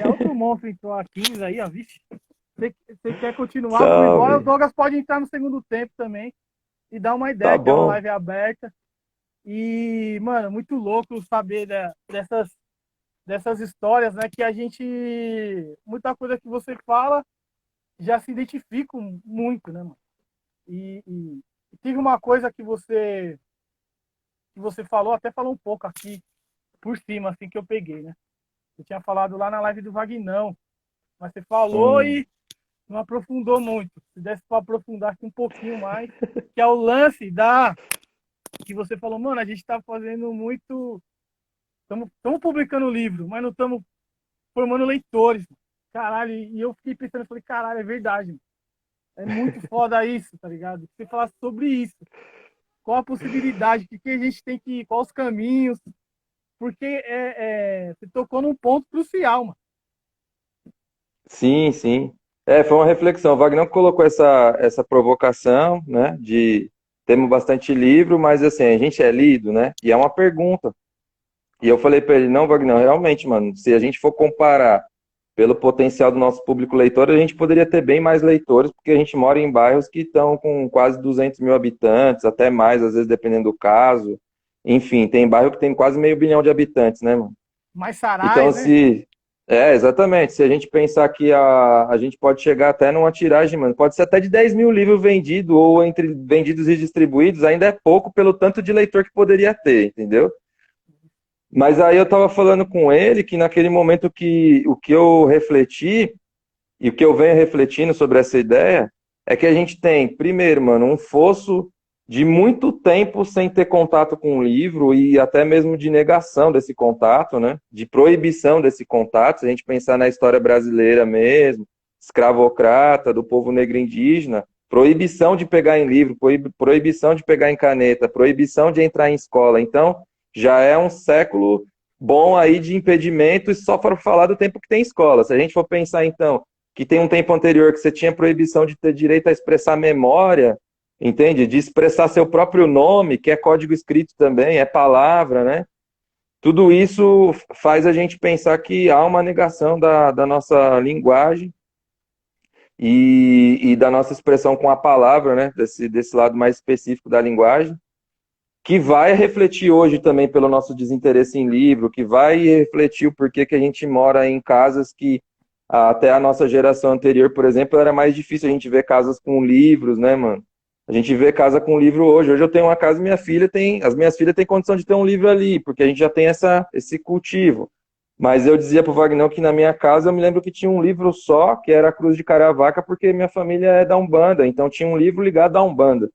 outro monstro entrou a 15 aí, ó, vixe. Você quer continuar? Por embora o Salve. Douglas pode entrar no segundo tempo também. e dar uma Tá ideia, que é uma bom. live aberta. E, mano, muito louco saber dessas histórias, né? Que a gente. Muita coisa que você fala já se identifica muito, né, mano? E tive uma coisa que você falou, até falou um pouco aqui por cima, assim, que eu peguei, né? Você tinha falado lá na live do Vagnão, mas você falou Hum. e não aprofundou muito. Se desse para aprofundar aqui um pouquinho mais, que é o lance da que você falou, mano, a gente tá fazendo muito. Estamos publicando livro, mas não estamos formando leitores. Caralho, e eu fiquei pensando, falei, caralho, é verdade. Mano. É muito foda isso, tá ligado? Você falar sobre isso. Qual a possibilidade, que a gente tem que ir, quais os caminhos, porque você tocou num ponto crucial, mano. Sim, sim. É, foi uma reflexão. O Wagner colocou essa provocação, né, de temos bastante livro, mas assim, a gente é lido, né? E é uma pergunta. E eu falei para ele, não, Wagner, realmente, mano, se a gente for comparar pelo potencial do nosso público leitor, a gente poderia ter bem mais leitores, porque a gente mora em bairros que estão com quase 200 mil habitantes, até mais, às vezes, dependendo do caso. Enfim, tem bairro que tem quase meio bilhão de habitantes, né, mano? Mais Então, Sarais, né? se. É, exatamente. Se a gente pensar que a gente pode chegar até numa tiragem, mano, pode ser até de 10 mil livros vendidos, ou entre vendidos e distribuídos, ainda é pouco pelo tanto de leitor que poderia ter, entendeu? Mas aí eu tava falando com ele que naquele momento que o que eu refleti, e o que eu venho refletindo sobre essa ideia, é que a gente tem, primeiro, mano, um fosso de muito tempo sem ter contato com o livro e até mesmo de negação desse contato, né? De proibição desse contato. Se a gente pensar na história brasileira mesmo, escravocrata, do povo negro indígena, proibição de pegar em livro, proibição de pegar em caneta, proibição de entrar em escola. Então, já é um século bom aí de impedimentos só para falar do tempo que tem escola. Se a gente for pensar, então, que tem um tempo anterior que você tinha proibição de ter direito a expressar memória, entende? De expressar seu próprio nome, que é código escrito também, é palavra, né? Tudo isso faz a gente pensar que há uma negação da nossa linguagem e da nossa expressão com a palavra, né? Desse lado mais específico da linguagem, que vai refletir hoje também pelo nosso desinteresse em livro, que vai refletir o porquê que a gente mora em casas que até a nossa geração anterior, por exemplo, era mais difícil a gente ver casas com livros, né, mano? A gente vê casa com livro hoje. Hoje eu tenho uma casa e as minhas filhas têm condição de ter um livro ali, porque a gente já tem esse cultivo. Mas eu dizia pro Wagner que na minha casa eu me lembro que tinha um livro só, que era a Cruz de Caravaca, porque minha família é da Umbanda, então tinha um livro ligado à Umbanda.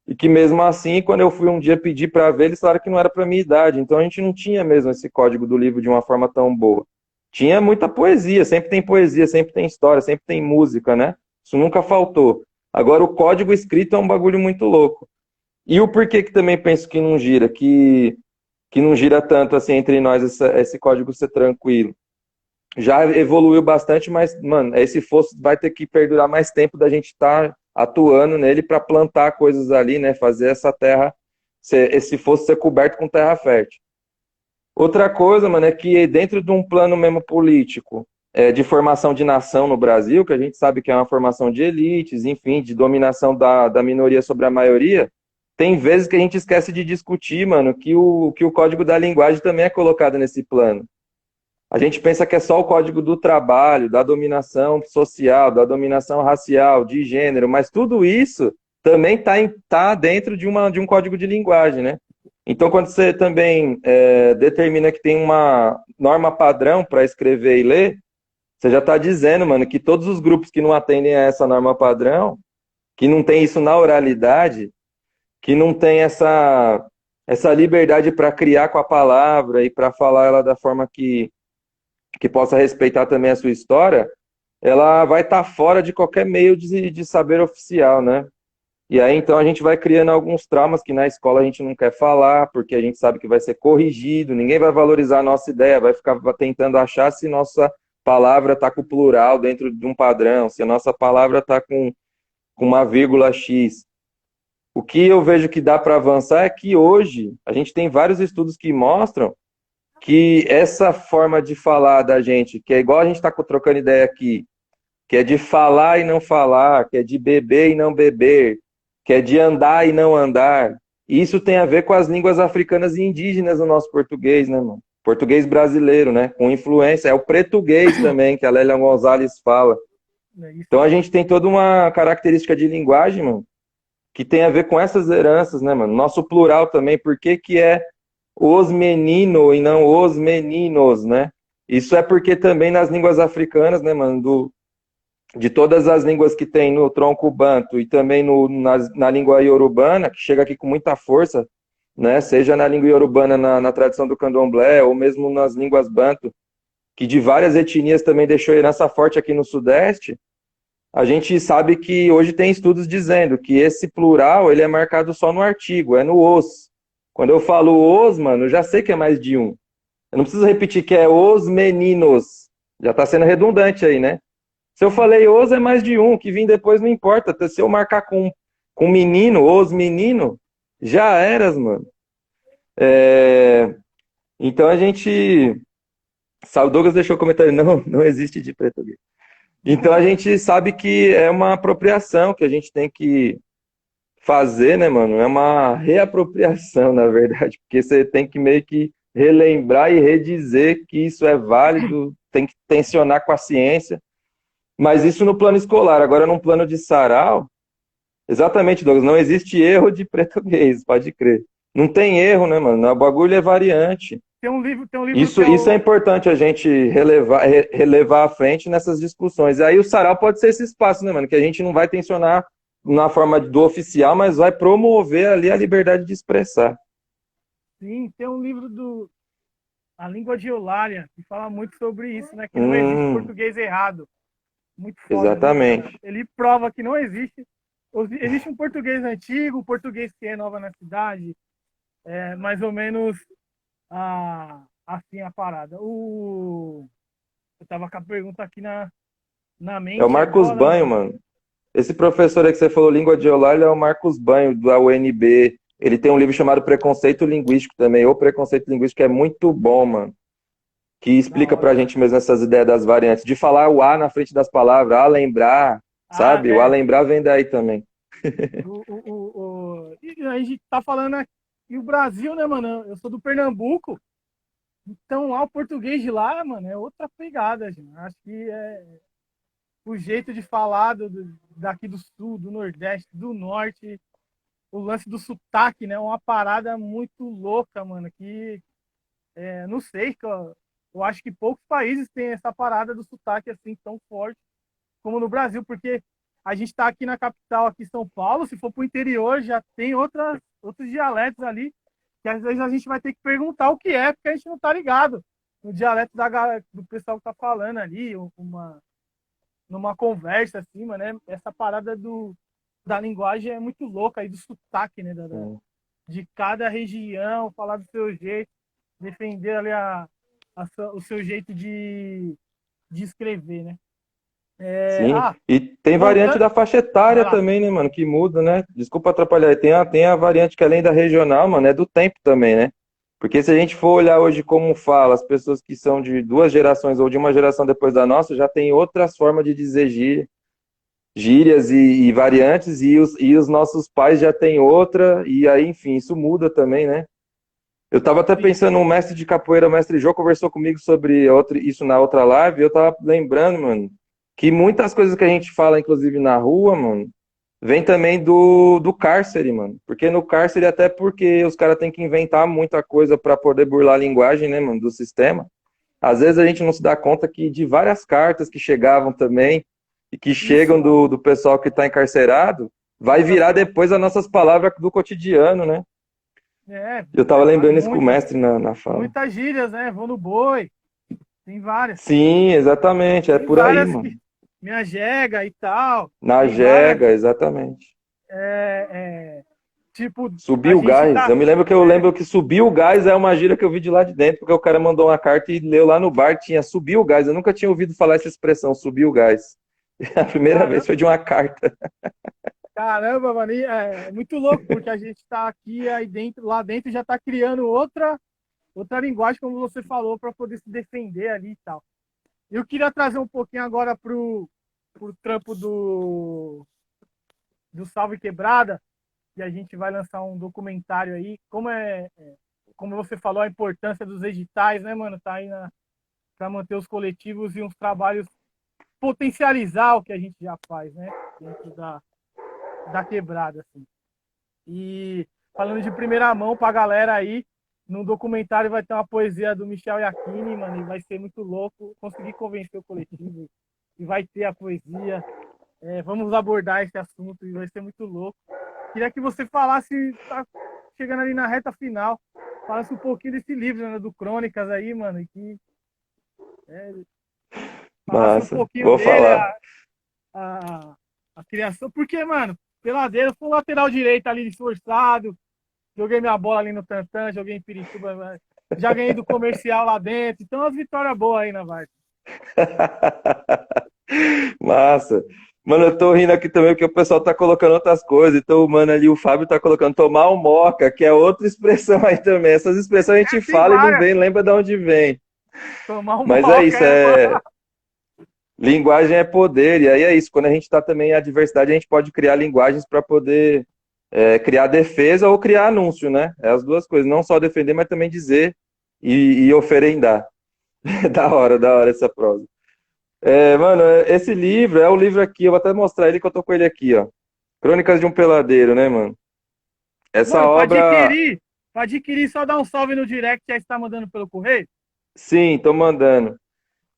E que mesmo assim, quando eu fui um dia pedir para ver, eles falaram que não era para minha idade. Então a gente não tinha mesmo esse código do livro de uma forma tão boa. Tinha muita poesia, sempre tem história, sempre tem música, né? Isso nunca faltou. Agora o código escrito é um bagulho muito louco. E o porquê que também penso que não gira, que não gira tanto assim entre nós esse código ser tranquilo. Já evoluiu bastante, mas, mano, esse fosso vai ter que perdurar mais tempo da gente estar atuando nele para plantar coisas ali, né? Fazer essa terra, esse fosso ser coberto com terra fértil. Outra coisa, mano, é que dentro de um plano mesmo político, de formação de nação no Brasil, que a gente sabe que é uma formação de elites, enfim, de dominação da minoria sobre a maioria, tem vezes que a gente esquece de discutir, mano, que o código da linguagem também é colocado nesse plano. A gente pensa que é só o código do trabalho, da dominação social, da dominação racial, de gênero, mas tudo isso também tá dentro de um código de linguagem, né? Então, quando você também determina que tem uma norma padrão para escrever e ler, você já está dizendo, mano, que todos os grupos que não atendem a essa norma padrão, que não tem isso na oralidade, que não tem essa liberdade para criar com a palavra e para falar ela da forma que possa respeitar também a sua história, ela vai estar fora de qualquer meio de saber oficial, né? E aí, então, a gente vai criando alguns traumas que na escola a gente não quer falar, porque a gente sabe que vai ser corrigido, ninguém vai valorizar a nossa ideia, vai ficar tentando achar se nossa palavra está com o plural dentro de um padrão, se a nossa palavra está com uma vírgula X. O que eu vejo que dá para avançar é que hoje a gente tem vários estudos que mostram que essa forma de falar da gente, que é igual a gente está trocando ideia aqui, que é de falar e não falar, que é de beber e não beber, que é de andar e não andar. Isso tem a ver com as línguas africanas e indígenas do nosso português, né, mano? Português brasileiro, né? Com influência. É o pretuguês também, que a Lélia Gonzalez fala. É isso Então a aí. gente tem toda uma característica de linguagem, mano, que tem a ver com essas heranças, né, mano? Nosso plural também, por que que é os meninos e não os meninos, né? Isso é porque também nas línguas africanas, né, mano, de todas as línguas que tem no tronco banto e também na língua iorubana, que chega aqui com muita força, né? Seja na língua iorubana, na tradição do candomblé, ou mesmo nas línguas banto, que de várias etnias também deixou herança forte aqui no Sudeste. A gente sabe que hoje tem estudos dizendo que esse plural ele é marcado só no artigo, é no os. Quando eu falo os, mano, eu já sei que é mais de um. Eu não preciso repetir que é os meninos. Já está sendo redundante aí, né? Se eu falei os, é mais de um. Que vim depois não importa. Se eu marcar com menino, os menino, já eras, mano. Então a gente. O Douglas deixou o comentário, não existe de português. Então a gente sabe que é uma apropriação que a gente tem que fazer, né, mano? É uma reapropriação, na verdade, porque você tem que meio que relembrar e redizer que isso é válido, tem que tensionar com a ciência, mas isso no plano escolar. Agora, no plano de sarau, exatamente, Douglas, não existe erro de português, pode crer. Não tem erro, né, mano? O bagulho é variante. Tem um livro que é Isso é o. importante a gente relevar à frente nessas discussões. E aí o sarau pode ser esse espaço, né, mano? Que a gente não vai tensionar na forma do oficial, mas vai promover ali a liberdade de expressar. Sim, tem um livro do A Língua de Eulália, que fala muito sobre isso, né? Que não existe português errado. Muito foda. Exatamente. Ele prova que não existe. Existe um português antigo, um português que é nova na cidade. É mais ou menos assim a parada. Eu tava com a pergunta aqui na É o mente Marcos agora, Banho, mano. mano. Esse professor aí que você falou, língua de Eulália, é o Marcos Banho, da UNB. Ele tem um livro chamado Preconceito Linguístico também. O Preconceito Linguístico é muito bom, mano. Que Da explica pra hora. gente mesmo essas ideias das variantes. De falar o A na frente das palavras, a lembrar, sabe? O a lembrar vem daí também. E a gente tá falando aqui, e o Brasil, né, mano? Eu sou do Pernambuco, então lá o português de lá, mano, é outra pegada, gente. Acho que é o jeito de falar daqui do sul, do nordeste, do norte, o lance do sotaque, né? Uma parada muito louca, mano, que não sei, eu acho que poucos países têm essa parada do sotaque assim tão forte como no Brasil, porque a gente está aqui na capital, aqui em São Paulo, se for para o interior, já tem outros dialetos ali, que às vezes a gente vai ter que perguntar o que é, porque a gente não está ligado no dialeto do pessoal que está falando ali, numa conversa acima, né? Essa parada da linguagem é muito louca aí, do sotaque, né? De cada região, falar do seu jeito, defender ali o seu jeito de escrever, né? Sim, e tem variante Voltando. da faixa Vai etária lá. também, né, mano, que muda, né? Desculpa atrapalhar, e tem a variante que além da regional, mano, é do tempo também, né? Porque se a gente for olhar hoje como fala, as pessoas que são de duas gerações ou de uma geração depois da nossa, já tem outras formas de dizer gírias e variantes, e os nossos pais já têm outra, e aí, enfim, isso muda também, né? Eu tava até Sim. pensando, um mestre de capoeira, o mestre Jô, conversou comigo sobre isso na outra live, e eu tava lembrando, mano, que muitas coisas que a gente fala, inclusive na rua, mano, vem também do cárcere, mano. Porque no cárcere, até porque os caras têm que inventar muita coisa para poder burlar a linguagem, né, mano, do sistema. Às vezes a gente não se dá conta que de várias cartas que chegavam também, e que chegam Isso, do pessoal que está encarcerado, vai virar depois as nossas palavras do cotidiano, né? Eu tava lembrando isso com o mestre na fala. muitas gírias, né? Vou no boi, tem várias. Sim, exatamente, é Tem por aí, várias mano. que me ajega e tal. Na Tem várias, jega, exatamente. é, é, tipo, a Subiu o gente gás. tá. Eu lembro que subiu o gás é uma gíria que eu vi de lá de dentro, porque o cara mandou uma carta e leu lá no bar, tinha subiu o gás. Eu nunca tinha ouvido falar essa expressão, subiu o gás. A primeira vez Caramba, foi de uma carta. caramba, mano, é muito louco, porque a gente tá aqui aí dentro, lá dentro já tá criando outra linguagem, como você falou, para poder se defender ali e tal. Eu queria trazer um pouquinho agora pro trampo do Salve Quebrada, e a gente vai lançar um documentário aí. Como você falou, a importância dos editais, né, mano? Tá aí para manter os coletivos e uns trabalhos potencializar o que a gente já faz, né? Dentro da quebrada, assim. E falando de primeira mão pra galera aí, no documentário vai ter uma poesia do Michel Iachini, mano, e vai ser muito louco. Consegui convencer o coletivo e vai ter a poesia. Vamos abordar esse assunto e vai ser muito louco. Queria que você falasse, tá chegando ali na reta final, falasse um pouquinho desse livro, né, do Crônicas aí, mano, e que falasse um Massa, pouquinho vou dele, falar. a, a criação. Porque, mano, peladeiro, fui um lateral direito ali esforçado, joguei minha bola ali no Tantã, joguei em Pirituba, já ganhei do comercial lá dentro. Então, as vitórias boas aí na Varsa. Massa. Mano, eu tô rindo aqui também porque o pessoal tá colocando outras coisas. Então, mano, ali o Fábio tá colocando tomar um moca, que é outra expressão aí também. Essas expressões a gente Tem fala e não várias. vem, lembra de onde vem. Tomar um Mas é moca, isso, linguagem é poder. E aí é isso, quando a gente tá também em adversidade, a gente pode criar linguagens para poder criar defesa ou criar anúncio, né? É as duas coisas, não só defender, mas também dizer e oferendar. Da hora essa prosa. Mano, esse livro é o livro aqui, eu vou até mostrar ele que eu tô com ele aqui, ó. Crônicas de um Peladeiro, né, mano? Essa mano, obra, pra adquirir, só dá um salve no direct, já está mandando pelo correio. sim, tô mandando.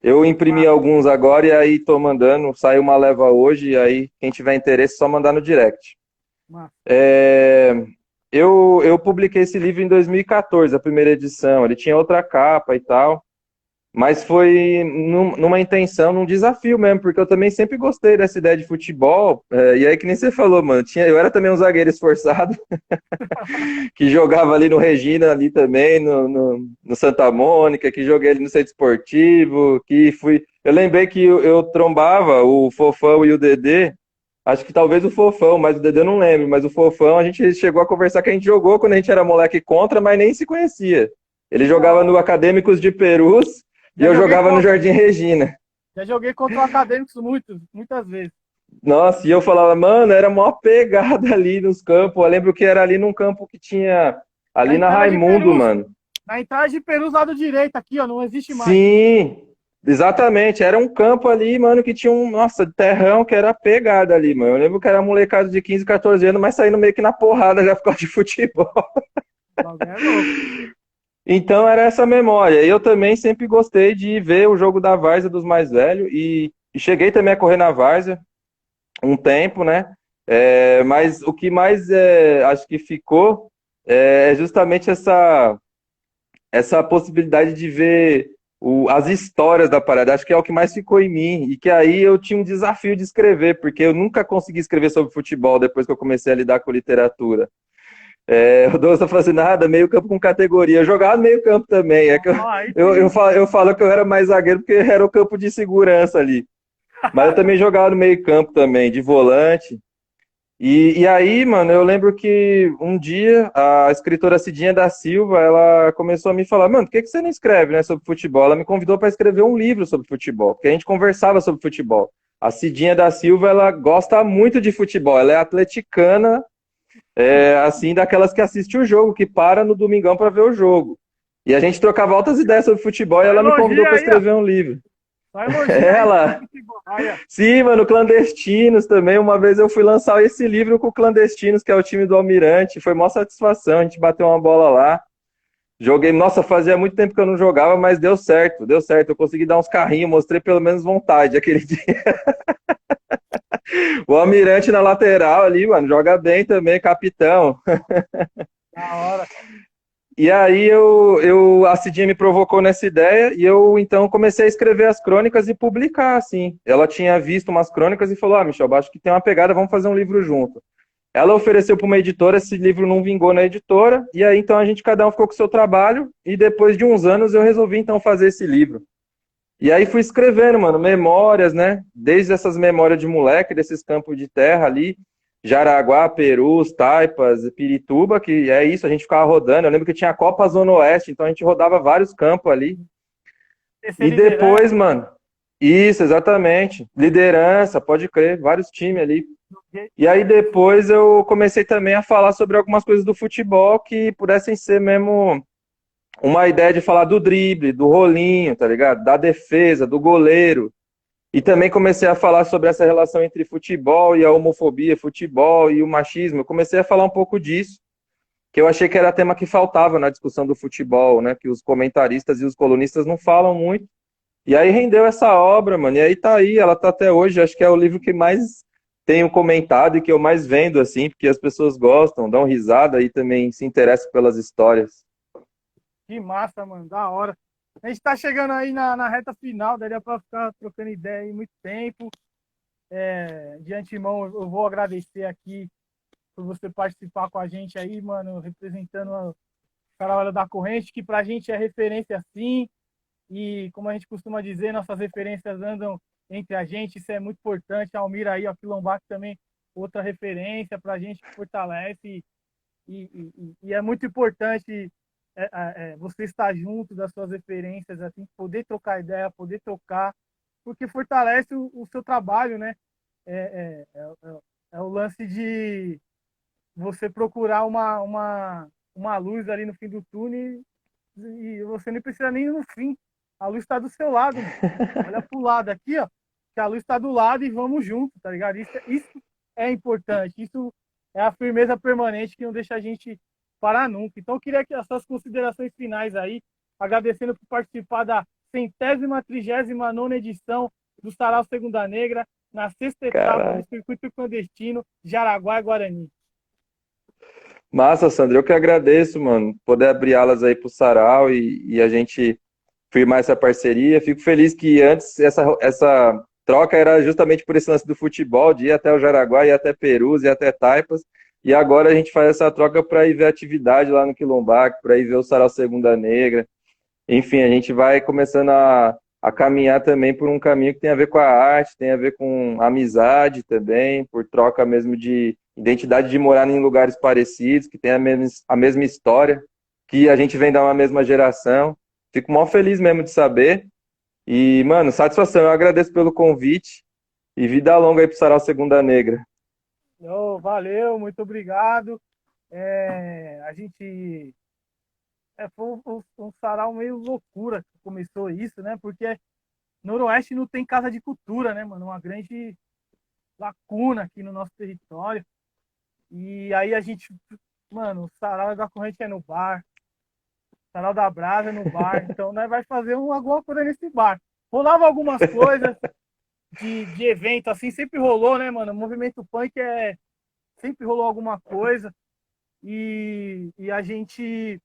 Eu imprimi Massa, alguns agora e aí tô mandando. Saiu uma leva hoje, e aí quem tiver interesse, é só mandar no direct. massa. É, eu publiquei esse livro em 2014, a primeira edição. Ele tinha outra capa e tal. Mas foi numa intenção, num desafio mesmo, porque eu também sempre gostei dessa ideia de futebol. E aí, que nem você falou, mano, eu era também um zagueiro esforçado, que jogava ali no Regina, ali também, no Santa Mônica, que joguei ali no Centro Esportivo, que fui. Eu lembrei que eu trombava o Fofão e o Dedê, acho que talvez o Fofão, mas o Dedê eu não lembro, mas o Fofão a gente chegou a conversar que a gente jogou quando a gente era moleque contra, mas nem se conhecia. Ele jogava Ó, no Acadêmicos de Perus e já eu joguei jogava no contra. Jardim Regina. Já joguei contra o Acadêmicos muitas vezes. Nossa, e eu falava, mano, era mó pegada ali nos campos. Eu lembro que era ali num campo que tinha Na ali na entrada de Raimundo, Perus. mano. Na entrada de Perus, lado direito, aqui, ó, não existe mais. Sim, exatamente. Era um campo ali, mano, que tinha nossa, terrão que era pegada ali, mano. Eu lembro que era molecada de 15, 14 anos, mas saindo meio que na porrada já por causa de futebol. O bagulho é louco. Então era essa memória. Eu também sempre gostei de ver o jogo da várzea dos mais velhos e cheguei também a correr na várzea um tempo, né? Mas o que mais acho que ficou é justamente essa possibilidade de ver as histórias da parada. Acho que é o que mais ficou em mim. E que aí eu tinha um desafio de escrever, porque eu nunca consegui escrever sobre futebol depois que eu comecei a lidar com literatura. O Douglas tá fazendo nada, meio campo com categoria. Eu jogava no meio campo também. É que Ó, aí eu sim. falo que eu era mais zagueiro porque era o campo de segurança ali. Mas eu também jogava no meio campo também, de volante. E aí, mano, eu lembro que um dia a escritora Cidinha da Silva, ela começou a me falar, mano, por que você não escreve, né, sobre futebol? Ela me convidou para escrever um livro sobre futebol, porque a gente conversava sobre futebol. A Cidinha da Silva, ela gosta muito de futebol, ela é atleticana, assim, daquelas que assiste o jogo, que para no domingão para ver o jogo. E a gente trocava altas ideias sobre futebol e Só ela me convidou elogia para aí, ó. escrever um livro. Só elogia aí sobre Ela, futebol. Aí, ó. sim, mano, Clandestinos também. Uma vez eu fui lançar esse livro com o Clandestinos, que é o time do Almirante. Foi mó satisfação, a gente bateu uma bola lá. Joguei, nossa, fazia muito tempo que eu não jogava, mas deu certo, deu certo. Eu consegui dar uns carrinhos, mostrei pelo menos vontade aquele dia. O Almirante na lateral ali, mano, joga bem também, capitão. Da hora. E aí a Cidinha me provocou nessa ideia e eu então comecei a escrever as crônicas e publicar, assim. Ela tinha visto umas crônicas e falou, Michel, acho que tem uma pegada, vamos fazer um livro junto. Ela ofereceu para uma editora, esse livro não vingou na editora, e aí então a gente cada um ficou com o seu trabalho, e depois de uns anos eu resolvi então fazer esse livro. E aí fui escrevendo, mano, memórias, né? Desde essas memórias de moleque, desses campos de terra ali, Jaraguá, Perus, Taipas, Pirituba, que é isso, a gente ficava rodando. Eu lembro que tinha a Copa Zona Oeste, então a gente rodava vários campos ali. Terceira E depois, liderança. mano, isso, exatamente. Liderança, pode crer, vários times ali. E aí depois eu comecei também a falar sobre algumas coisas do futebol que pudessem ser mesmo uma ideia de falar do drible, do rolinho, tá ligado? Da defesa, do goleiro. E também comecei a falar sobre essa relação entre futebol e a homofobia, futebol e o machismo. Eu comecei a falar um pouco disso, que eu achei que era tema que faltava na discussão do futebol, né? Que os comentaristas e os colunistas não falam muito. E aí rendeu essa obra, mano. E aí tá aí, ela tá até hoje. Acho que é o livro que mais tenho comentado e que eu mais vendo, assim, porque as pessoas gostam, dão risada e também se interessam pelas histórias. Que massa, mano, da hora. A gente tá chegando aí na reta final, daria pra ficar trocando ideia aí muito tempo. De antemão, eu vou agradecer aqui por você participar com a gente aí, mano, representando a Caravana da Corrente, que pra gente é referência sim. E como a gente costuma dizer, nossas referências andam entre a gente, isso é muito importante. A Almira aí, a Quilombac também, outra referência pra gente que fortalece. E é muito importante você estar junto das suas referências, assim, poder trocar ideia, poder trocar, porque fortalece o seu trabalho, né? É o lance de você procurar uma luz ali no fim do túnel e você nem precisa nem ir no fim. A luz está do seu lado, mano. Olha pro lado aqui, ó, que a luz está do lado e vamos junto, tá ligado? Isso é importante, isso é a firmeza permanente que não deixa a gente parar nunca. Então, eu queria que as suas considerações finais aí, agradecendo por participar da 139ª edição do Sarau Segunda Negra, na sexta etapa do Caralho. Circuito Clandestino Jaraguá e Guarani. Massa, Sandro. Eu que agradeço, mano, poder abrir alas aí pro Sarau e a gente firmar essa parceria. Fico feliz que antes essa troca era justamente por esse lance do futebol, de ir até o Jaraguá, ir até Perus, ir até Taipas. E agora a gente faz essa troca para ir ver a atividade lá no Quilombac, para ir ver o Sarau Segunda Negra. Enfim, a gente vai começando a caminhar também por um caminho que tem a ver com a arte, tem a ver com amizade também, por troca mesmo de identidade de morar em lugares parecidos, que tem a mesma história, que a gente vem da uma mesma geração. Fico mal feliz mesmo de saber. E, mano, satisfação. Eu agradeço pelo convite e vida longa aí pro Sarau Segunda Negra. Oh, valeu, muito obrigado. A gente foi um sarau meio loucura que começou isso, né? Porque Noroeste não tem casa de cultura, né, mano? Uma grande lacuna aqui no nosso território. E aí a gente, mano, o sarau da corrente é no bar, o sarau da brasa é no bar, então nós vai fazer alguma coisa nesse bar. Rolava algumas coisas de evento, assim, sempre rolou, né, mano? O movimento punk sempre rolou alguma coisa. E a gente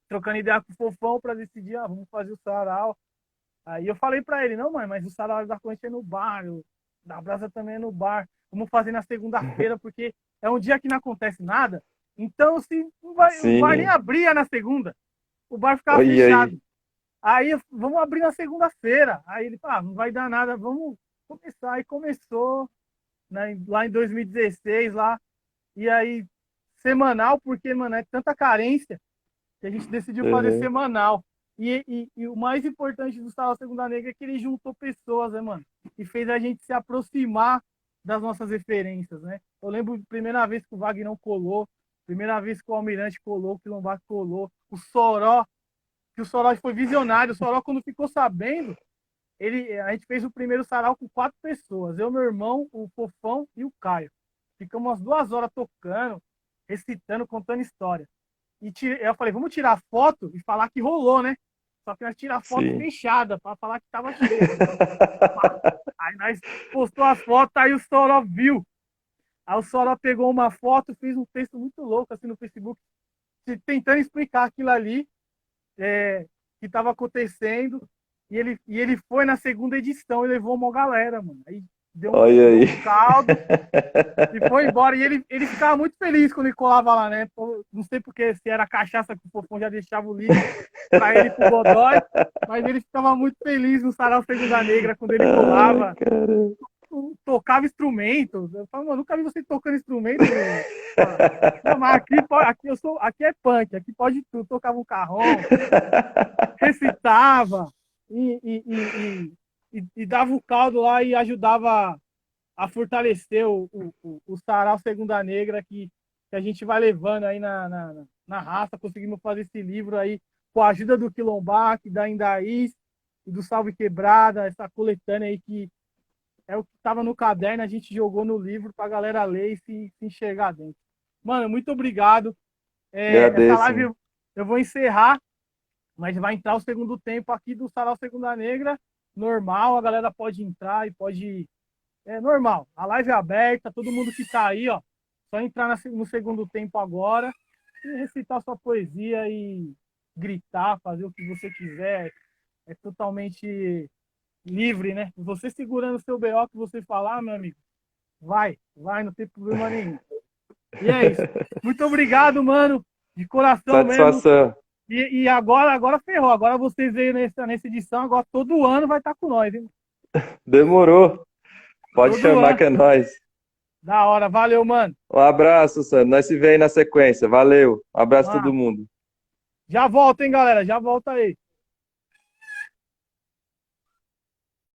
trocando ideia com o Fofão para decidir, vamos fazer o sarau. Aí eu falei para ele, não, mãe, mas o sarau da corrente é no bar, o da brasa também é no bar. Vamos fazer na segunda-feira, porque é um dia que não acontece nada. Então, se o bar nem Sim. abria na segunda, o bar ficava Oi, fechado. aí. Aí vamos abrir na segunda-feira. Aí ele falou, não vai dar nada, vamos começar. Aí começou, né, lá em 2016, lá. E aí, semanal, porque, mano, é tanta carência que a gente decidiu fazer Uhum. semanal. E o mais importante do Sarau Segunda Negra é que ele juntou pessoas, né, mano? E fez a gente se aproximar das nossas referências, né? Eu lembro a primeira vez que o Wagner colou, primeira vez que o Almirante colou, o Quilombac colou, o Soró, que o Soró foi visionário. O Soró, quando ficou sabendo, a gente fez o primeiro sarau com 4 pessoas. Eu, meu irmão, o Fofão e o Caio. Ficamos umas 2 horas tocando, recitando, contando história. Eu falei, vamos tirar foto e falar que rolou, né? Só que nós tiramos foto Sim. fechada para falar que tava cheio. Aí nós postou as fotos, aí o Soró viu. Aí o Soró pegou uma foto, fez um texto muito louco assim no Facebook, tentando explicar aquilo ali que estava acontecendo. E ele foi na segunda edição e levou uma galera, mano. Aí Olha deu aí. um caldo e foi embora. E ele ficava muito feliz quando ele colava lá, né? Não sei porque, se era a cachaça que o Fofão já deixava o link para ele e pro Godoy, mas ele ficava muito feliz no Sarau Segunda Negra quando ele Ai, colava, cara. tocava instrumento. Eu falo, mano, nunca vi você tocando instrumento. Não, mas aqui é punk, aqui pode tudo. Tocava um carrom, recitava e dava o caldo lá e ajudava a fortalecer o Sarau Segunda Negra que a gente vai levando aí na raça. Conseguimos fazer esse livro aí com a ajuda do Quilombac, da Indaís e do Salve Quebrada, essa coletânea aí que é o que estava no caderno, a gente jogou no livro para a galera ler e se enxergar dentro. Mano, muito obrigado. Essa live Agradeço. eu vou encerrar, mas vai entrar o segundo tempo aqui do Sarau Segunda Negra, normal, a galera pode entrar e pode... É normal, a live é aberta, todo mundo que tá aí, ó, só entrar no segundo tempo agora e recitar sua poesia e gritar, fazer o que você quiser. É totalmente livre, né? Você segurando o seu BO que você falar, meu amigo, vai, não tem problema nenhum. E é isso. Muito obrigado, mano, de coração mesmo. Satisfação. E agora ferrou. Agora vocês veio nessa edição, agora todo ano vai estar com nós, hein? Demorou. Pode Todo chamar ano. que é nós. Da hora, valeu, mano. Um abraço, Sandro. Nós se vê aí na sequência. Valeu. Um abraço a todo Mano. mundo. Já volta, hein, galera? Já volta aí.